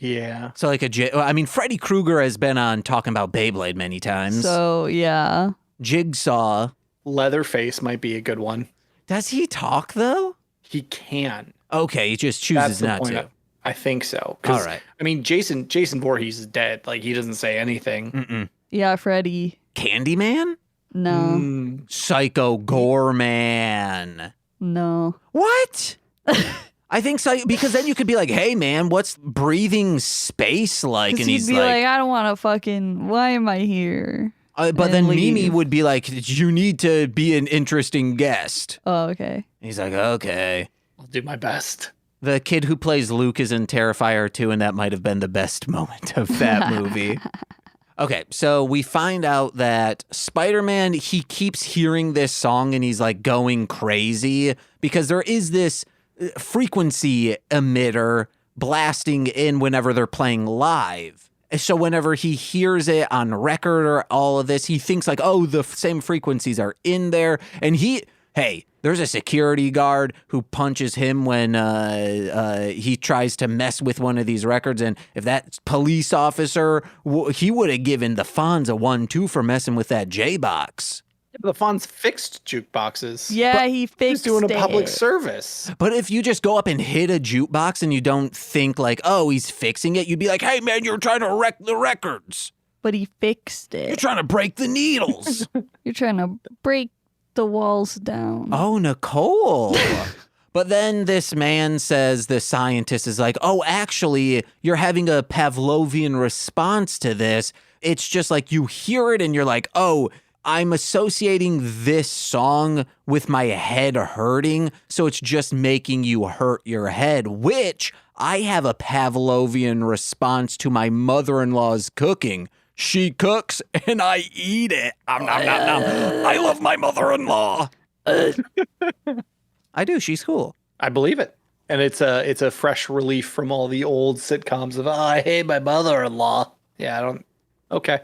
Yeah. So like I mean, Freddy Krueger has been on talking about Beyblade many times. So yeah. Jigsaw. Leatherface might be a good one. Does he talk though? He can. Okay, he just That's chooses the not point. to. I think so. 'Cause, All right. I mean, Jason Voorhees is dead. Like, he doesn't say anything. Mm-mm. Yeah, Freddy. Candyman? No. Psycho Goreman. No. What? I think so, because then you could be like, hey, man, what's breathing space like? Because And he'd he's be like, like, I don't want to fucking, why am I here? but and then leave. Mimi would be like, you need to be an interesting guest. Oh, okay. He's like, okay. I'll do my best. The kid who plays Luke is in Terrifier 2, and that might have been the best moment of that movie. Okay, so we find out that Spider-Man, he keeps hearing this song and he's like going crazy because there is this frequency emitter blasting in whenever they're playing live. So whenever he hears it on record or all of this, he thinks like, oh, the same frequencies are in there. And hey, there's a security guard who punches him when he tries to mess with one of these records. And if that police officer, he would have given the Fonz a 1-2 for messing with that J-Box. The Fonz fixed jukeboxes. Yeah, he He's fixed doing a public it. service. But if you just go up and hit a jukebox and you don't think like, oh, he's fixing it, you'd be like, hey, man, you're trying to wreck the records. But he fixed You're it. trying to break the needles. You're trying to break the walls down. Oh, Nicole. But then this man says, the scientist is like, oh, actually, you're having a Pavlovian response to this. It's just like you hear it and you're like, oh, I'm associating this song with my head hurting. So it's just making you hurt your head, which I have a Pavlovian response to my mother-in-law's cooking. She cooks and I eat it. Nom, nom, nom, nom. I love my mother-in-law. I do. She's cool. I believe it. And it's a fresh relief from all the old sitcoms of, oh, I hate my mother-in-law. Yeah, okay.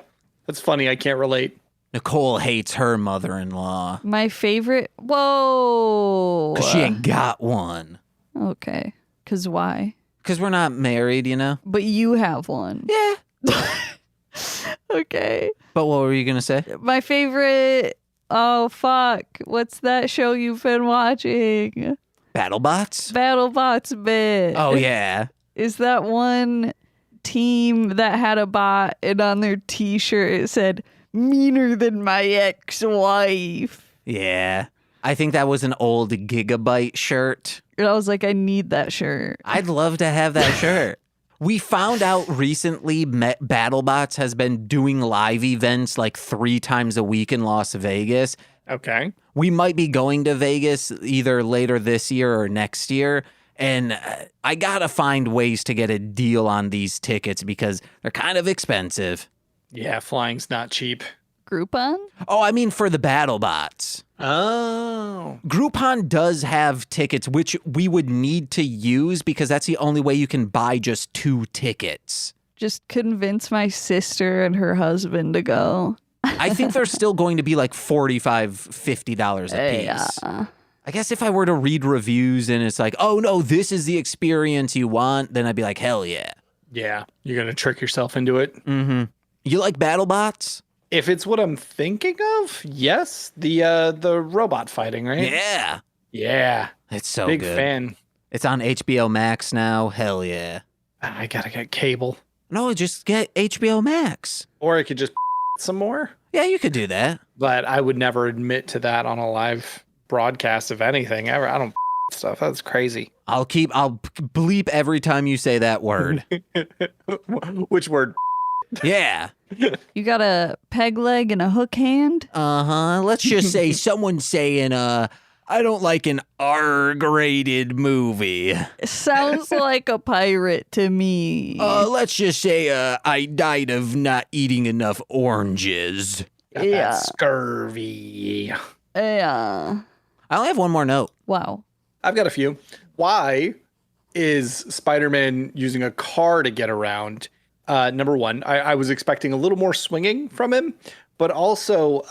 That's funny. I can't relate. Nicole hates her mother-in-law My favorite. Whoa. because she ain't got one. Okay. Because why? Because we're not married, you know? But you have one. Yeah. Okay. But what were you going to say? My favorite. Oh, fuck. What's that show you've been watching? BattleBots? BattleBots bit. Oh, yeah. Is that one team that had a bot and on their t-shirt it said, meaner than my ex-wife? Yeah. I think that was an old Gigabyte shirt. And I was like, I need that shirt. I'd love to have that shirt. We found out recently BattleBots has been doing live events like 3 times a week in Las Vegas. Okay. We might be going to Vegas either later this year or next year. And I got to find ways to get a deal on these tickets because they're kind of expensive. Yeah, flying's not cheap. Groupon? Oh, I mean for the BattleBots. Oh. Groupon does have tickets, which we would need to use because that's the only way you can buy just 2 tickets. Just convince my sister and her husband to go. I think they're still going to be like $45, $50 a piece. Yeah. I guess if I were to read reviews and it's like, oh no, this is the experience you want, then I'd be like, hell yeah. Yeah, you're going to trick yourself into it. Mm-hmm. You like BattleBots? If it's what I'm thinking of, yes. The robot fighting, right? Yeah. Yeah. It's so Big good. fan. It's on HBO Max now. Hell yeah. I got to get cable. No, just get HBO Max. Or I could just some more. Yeah, you could do that. But I would never admit to that on a live broadcast of anything ever. I don't stuff. That's crazy. I'll bleep every time you say that word. Which word? Yeah. You got a peg leg and a hook hand? Uh-huh. Let's just say someone's saying, I don't like an R-graded movie. Sounds like a pirate to me. Let's just say, I died of not eating enough oranges. Got Yeah. that scurvy. Yeah. I only have one more note. Wow. I've got a few. Why is Spider-Man using a car to get around? Number one, I was expecting a little more swinging from him, but also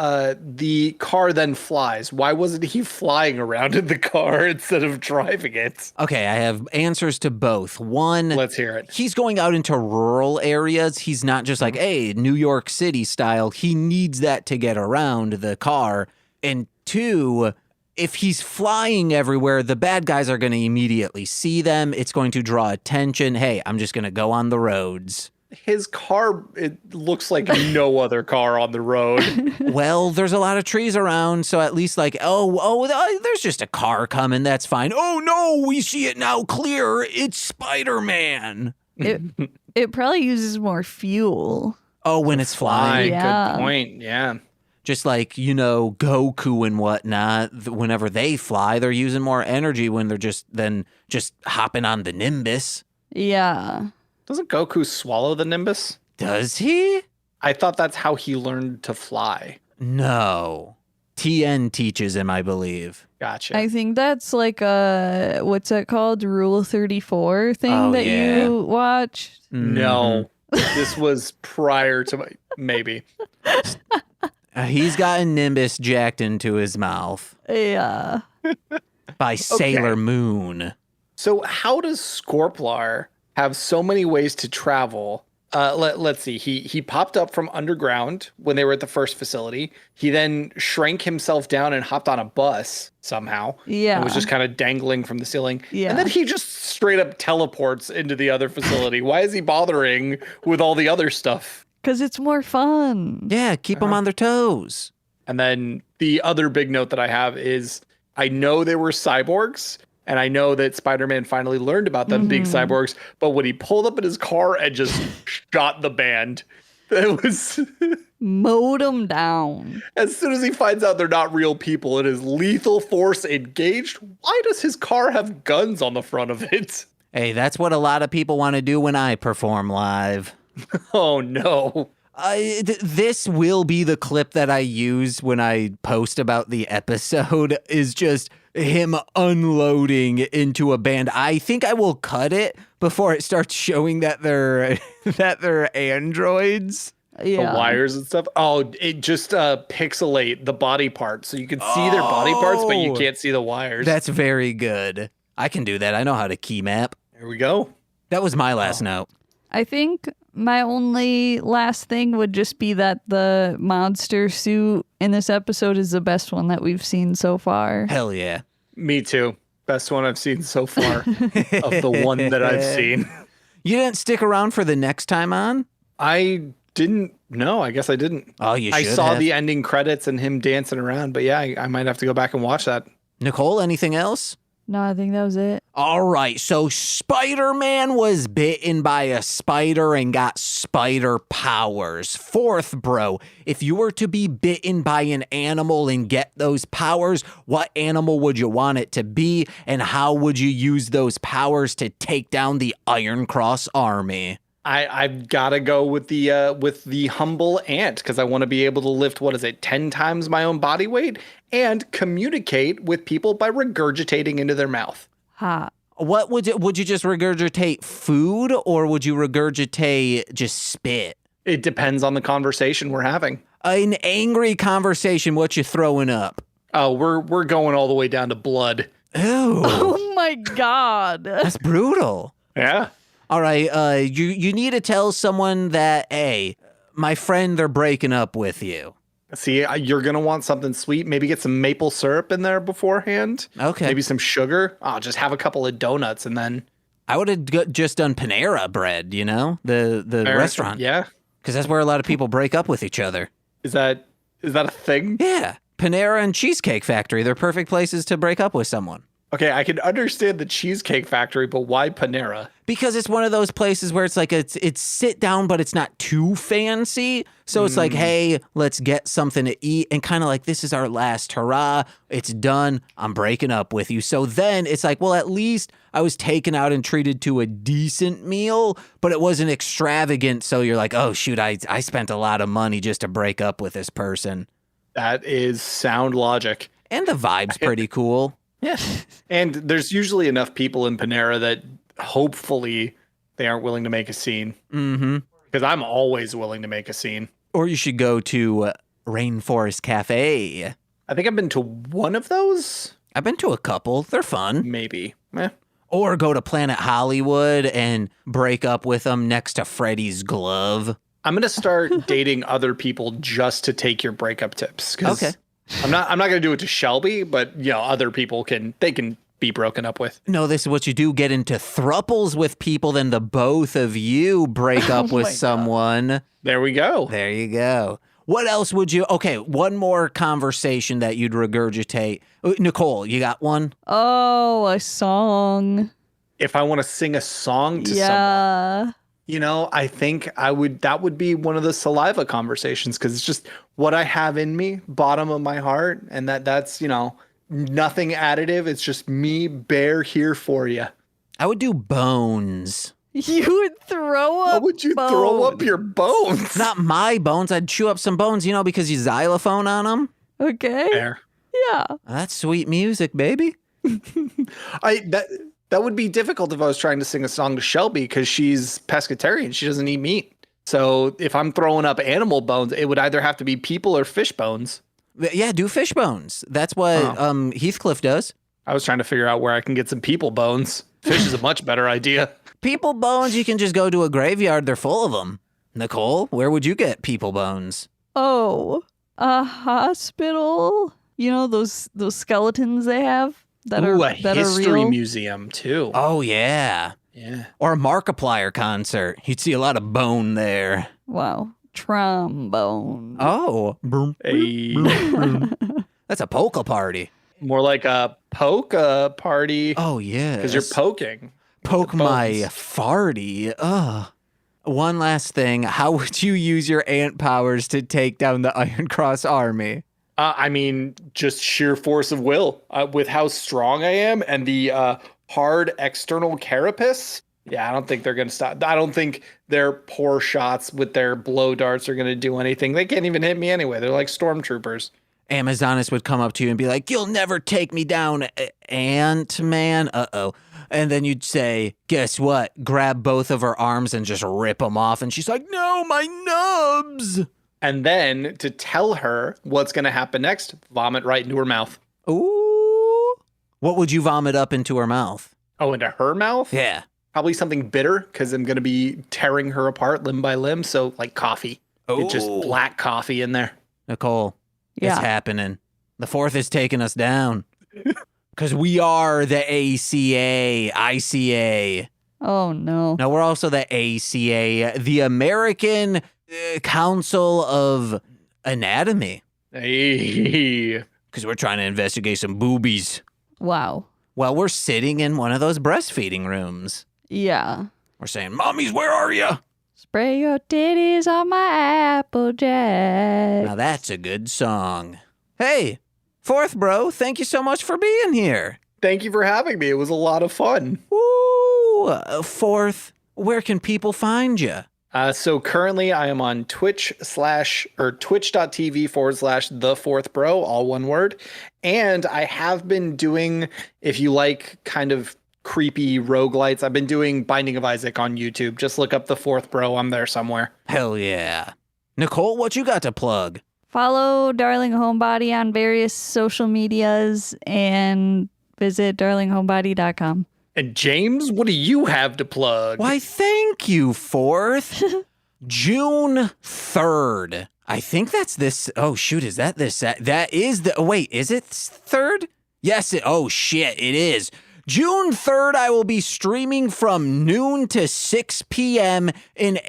the car then flies. Why wasn't he flying around in the car instead of driving it? Okay, I have answers to both. One, Let's hear it. he's going out into rural areas. He's not just like, hey, New York City style. He needs that to get around the car. And 2, if he's flying everywhere, the bad guys are going to immediately see them. It's going to draw attention. Hey, I'm just going to go on the roads. His car, it looks like no other car on the road. Well, there's a lot of trees around, so at least like, there's just a car coming. That's fine. Oh no, we see it now clear. It's Spider-Man. It probably uses more fuel. Oh, when it's flying. Yeah. Good point. Yeah. Just like, Goku and whatnot, whenever they fly, they're using more energy when they're just hopping on the Nimbus. Yeah. Doesn't Goku swallow the Nimbus? Does he? I thought that's how he learned to fly. No. TN teaches him, I believe. Gotcha. I think that's like what's that called? Rule 34 thing Oh, that yeah. you watched? No, this was prior to maybe. He's gotten Nimbus jacked into his mouth Yeah. by Sailor Moon. So how does Scorplar have so many ways to travel? Let's see. He popped up from underground when they were at the first facility. He then shrank himself down and hopped on a bus somehow. Yeah. And was just kind of dangling from the ceiling. Yeah. And then he just straight up teleports into the other facility. Why is he bothering with all the other stuff? Because it's more fun. Yeah, keep them on their toes. And then the other big note that I have is I know they were cyborgs, and I know that Spider-Man finally learned about them being cyborgs, but when he pulled up in his car and just shot the band, it was Mowed them down. as soon as he finds out they're not real people and is lethal force engaged, why does his car have guns on the front of it? Hey, that's what a lot of people want to do when I perform live. Oh no. This will be the clip that I use when I post about the episode, is just him unloading into a band. I think I will cut it before it starts showing that they're androids. Yeah. The wires and stuff. Oh, it just pixelate the body parts. So you can see their body parts, but you can't see the wires. That's very good. I can do that. I know how to key map. There we go. That was my last note. I think My only last thing would just be that the monster suit in this episode is the best one that we've seen so far. Hell yeah. Me too. Best one I've seen so far of the one that I've seen. You didn't stick around for the next time on? I didn't. No, I guess I didn't. Oh, you should I saw have. the ending credits and him dancing around, but yeah, I might have to go back and watch that. Nicole, anything else? No, I think that was it. All right, so Spider-Man was bitten by a spider and got spider powers. Fourth bro, if you were to be bitten by an animal and get those powers, what animal would you want it to be, and how would you use those powers to take down the Iron Cross army? I've got to go with the humble ant because I want to be able to lift, 10 times my own body weight and communicate with people by regurgitating into their mouth. Hot. What would you just regurgitate food, or would you regurgitate just spit? It depends on the conversation we're having. An angry conversation, what you throwing up? Oh, we're going all the way down to blood. Ew. Oh my God. That's brutal. Yeah. All right, you need to tell someone that, hey, my friend, they're breaking up with you. See, you're going to want something sweet. Maybe get some maple syrup in there beforehand. Okay. Maybe some sugar. Oh, just have a couple of donuts and then... I would have just done Panera Bread, you know, the restaurant. Yeah. Because that's where a lot of people break up with each other. Is that a thing? Yeah. Panera and Cheesecake Factory, they're perfect places to break up with someone. Okay, I can understand the Cheesecake Factory, but why Panera? Because it's one of those places where it's like it's sit down, but it's not too fancy. So it's like, hey, let's get something to eat, and kind of like, this is our last hurrah. It's done. I'm breaking up with you. So then it's like, well, at least I was taken out and treated to a decent meal, but it wasn't extravagant. So you're like, oh shoot, I spent a lot of money just to break up with this person. That is sound logic. And the vibe's pretty cool. Yeah. And there's usually enough people in Panera that hopefully they aren't willing to make a scene. Mm-hmm. Because I'm always willing to make a scene. Or you should go to Rainforest Cafe. I think I've been to one of those. I've been to a couple. They're fun. Maybe. Or go to Planet Hollywood and break up with them next to Freddy's glove. I'm going to start dating other people just to take your breakup tips. Okay. I'm not going to do it to Shelby, but other people can be broken up with. No, this is what you do. Get into thruples with people, then the both of you break up with someone. There we go. There you go. What else would you... Okay, one more conversation that you'd regurgitate. Nicole, you got one? Oh, a song. If I want to sing a song to someone, I think that would be one of the saliva conversations, because it's just what I have in me, bottom of my heart, and that's nothing additive. It's just me, Bear, here for you. I would do bones. You would throw up. How would you throw up your bones? Not my bones. I'd chew up some bones, because you xylophone on them. Okay. Bear. Yeah. That's sweet music, baby. That would be difficult if I was trying to sing a song to Shelby, because she's pescatarian. She doesn't eat meat. So if I'm throwing up animal bones, it would either have to be people or fish bones. Yeah, do fish bones. That's what Heathcliff does. I was trying to figure out where I can get some people bones. Fish is a much better idea. People bones, you can just go to a graveyard. They're full of them. Nicole, where would you get people bones? Oh, a hospital. Those skeletons they have that are a history real? museum too. Oh, yeah. Yeah. Or a Markiplier concert. You'd see a lot of bone there. Wow. Trombone. Oh. Hey. That's a polka party. More like a polka party. Oh, yeah. Because you're poking. Poke my farty. Ugh. One last thing. How would you use your ant powers to take down the Iron Cross army? Just sheer force of will. With how strong I am and the hard external carapace. Yeah, I don't think they're going to stop. I don't think their poor shots with their blow darts are going to do anything. They can't even hit me anyway. They're like stormtroopers. Amazonas would come up to you and be like, "You'll never take me down, Ant-Man." Uh-oh. And then you'd say, guess what? Grab both of her arms and just rip them off. And she's like, no, my nubs. And then to tell her what's going to happen next, vomit right into her mouth. Ooh. What would you vomit up into her mouth? Oh, into her mouth? Yeah. Probably something bitter because I'm going to be tearing her apart limb by limb. So like coffee. Get just black coffee in there. Nicole, Yeah. it's happening. The fourth is taking us down. Because we are the ICA. Oh, no. No, we're also the ACA, the American Council of Anatomy. Hey. Because we're trying to investigate some boobies. Wow. Well, we're sitting in one of those breastfeeding rooms. Yeah. We're saying, Mommies, where are you? Spray your titties on my Applejack. Now that's a good song. Hey, TheFourthBro, thank you so much for being here. Thank you for having me. It was a lot of fun. Woo! Fourth, where can people find you? So currently I am on twitch.tv/TheFourthBro, all one word. And I have been doing, if you like kind of creepy roguelites, I've been doing Binding of Isaac on YouTube. Just look up TheFourthBro. I'm there somewhere. Hell yeah. Nicole, what you got to plug? Follow Darling Homebody on various social medias and visit darlinghomebody.com. And James, what do you have to plug? Why, thank you, Fourth. June 3rd. I think that's this. Oh, shoot. Is that this? That is the. Wait, is it 3rd? Yes. Oh, shit. It is. June 3rd, I will be streaming from noon to 6 p.m. in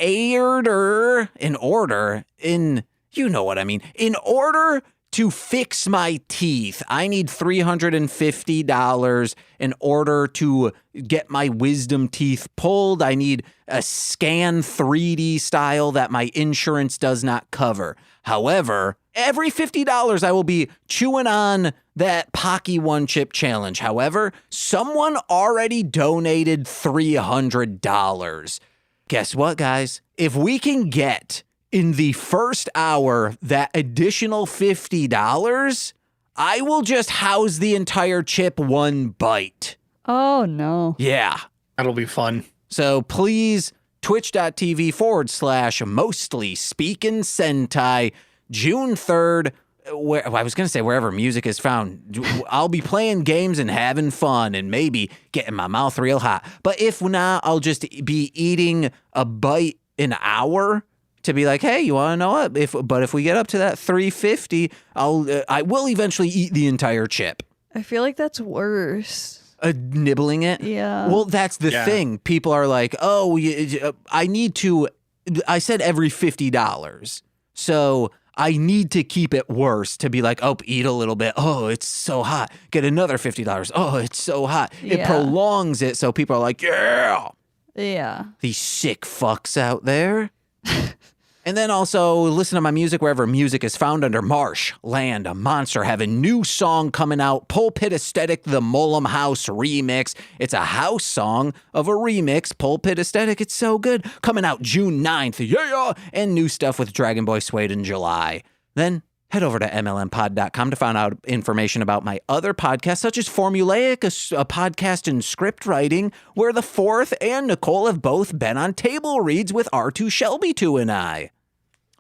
you know what I mean. In order to fix my teeth, I need $350 in order to get my wisdom teeth pulled. I need a scan 3D style that my insurance does not cover. However, every $50 I will be chewing on that Pocky One Chip Challenge. However, someone already donated $300. Guess what, guys? If we can get in the first hour that additional $50, I will just house the entire chip one bite. Oh, no. Yeah. That'll be fun. So please, twitch.tv/mostly speaking Sentai, June 3rd, where I was going to say wherever music is found. I'll be playing games and having fun and maybe getting my mouth real hot. But if not, I'll just be eating a bite an hour to be like, hey, you want to know what? If we get up to that 350, I will eventually eat the entire chip. I feel like that's worse. Nibbling it? Yeah. Well, that's the thing. People are like, oh, I said every $50. So I need to keep it worse to be like, oh, eat a little bit. Oh, it's so hot. Get another $50. Oh, it's so hot. It Yeah. prolongs it. So people are like, yeah. Yeah. These sick fucks out there. And then also listen to my music wherever music is found under Marsh, Land, Monster. Have a new song coming out, Pulpit Aesthetic, the Mullum House remix. It's a house song of a remix, Pulpit Aesthetic. It's so good. Coming out June 9th. Yeah. And new stuff with Dragon Boy Suede in July. Then head over to mlmpod.com to find out information about my other podcasts, such as Formulaic, a podcast in script writing, where the Fourth and Nicole have both been on table reads with R2 Shelby 2 and I.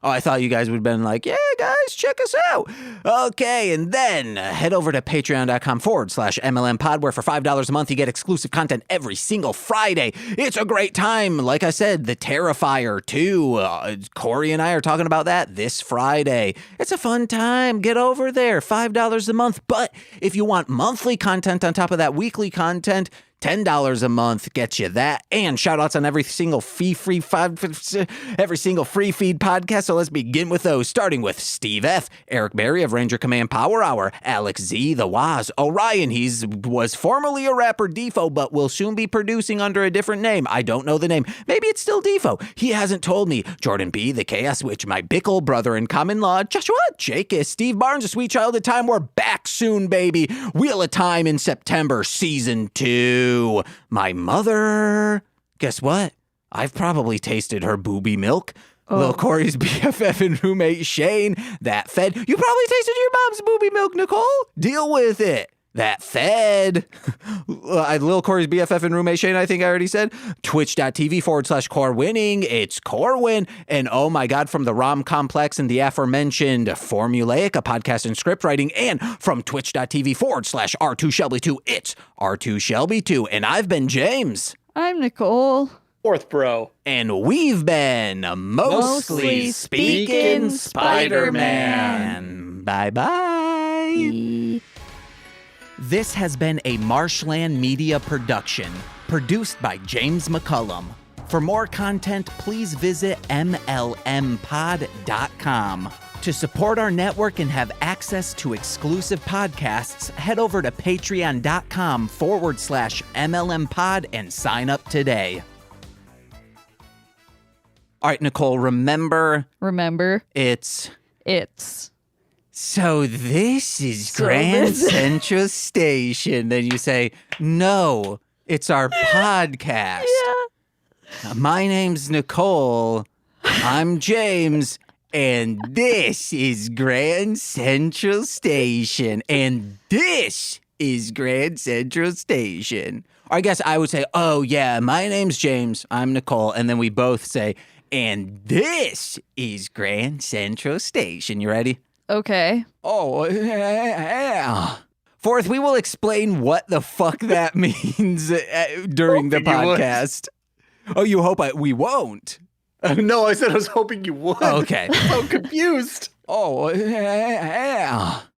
Oh, I thought you guys would have been like, yeah, guys, check us out. Okay, and then head over to patreon.com/MLMpod, where for $5 a month, you get exclusive content every single Friday. It's a great time. Like I said, The Terrifier 2. Corey and I are talking about that this Friday. It's a fun time. Get over there. $5 a month. But if you want monthly content on top of that weekly content, $10 a month gets you that, and shout outs on every single free feed podcast. So let's begin with those, starting with Steve F., Eric Berry of Ranger Command Power Hour, Alex Z, The Waz, Orion. Was formerly a rapper, Defo, but will soon be producing under a different name. I don't know the name. Maybe it's still Defo. He hasn't told me. Jordan B, The Chaos Witch, my Bickle brother in common law, Joshua, Jake, Steve Barnes, A Sweet Child of Time. We're back soon, baby. Wheel of Time in September, season 2. My mother. Guess what? I've probably tasted her booby milk. Lil Corey's BFF and roommate Shane. That fed. You probably tasted your mom's booby milk, Nicole. Deal with it. That fed. Lil Corey's BFF and roommate Shane, I think I already said. Twitch.tv/Corewinning. It's Corwin. And oh my God, from the Rom Complex and the aforementioned Formulaic, a podcast in script writing. And from twitch.tv/R2Shelby2, it's R2Shelby2. And I've been James. I'm Nicole. Fourth Bro. And we've been Mostly Speaking Spider-Man. Bye-bye. This has been a Marshland Media production, produced by James McCollum. For more content, please visit mlmpod.com. To support our network and have access to exclusive podcasts, head over to patreon.com/MLMpod and sign up today. All right, Nicole, remember, it's... So this is Grand Central Station. Then you say, no, it's our podcast. My name's Nicole. I'm James. And this is Grand Central Station. And this is Grand Central Station. Or I guess I would say, oh, yeah, my name's James. I'm Nicole. And then we both say, and this is Grand Central Station. You ready? Okay. Oh, yeah. Fourth, we will explain what the fuck that means during the podcast. Oh, you hope we won't? No, I said I was hoping you would. Okay. I'm so confused. Oh, yeah.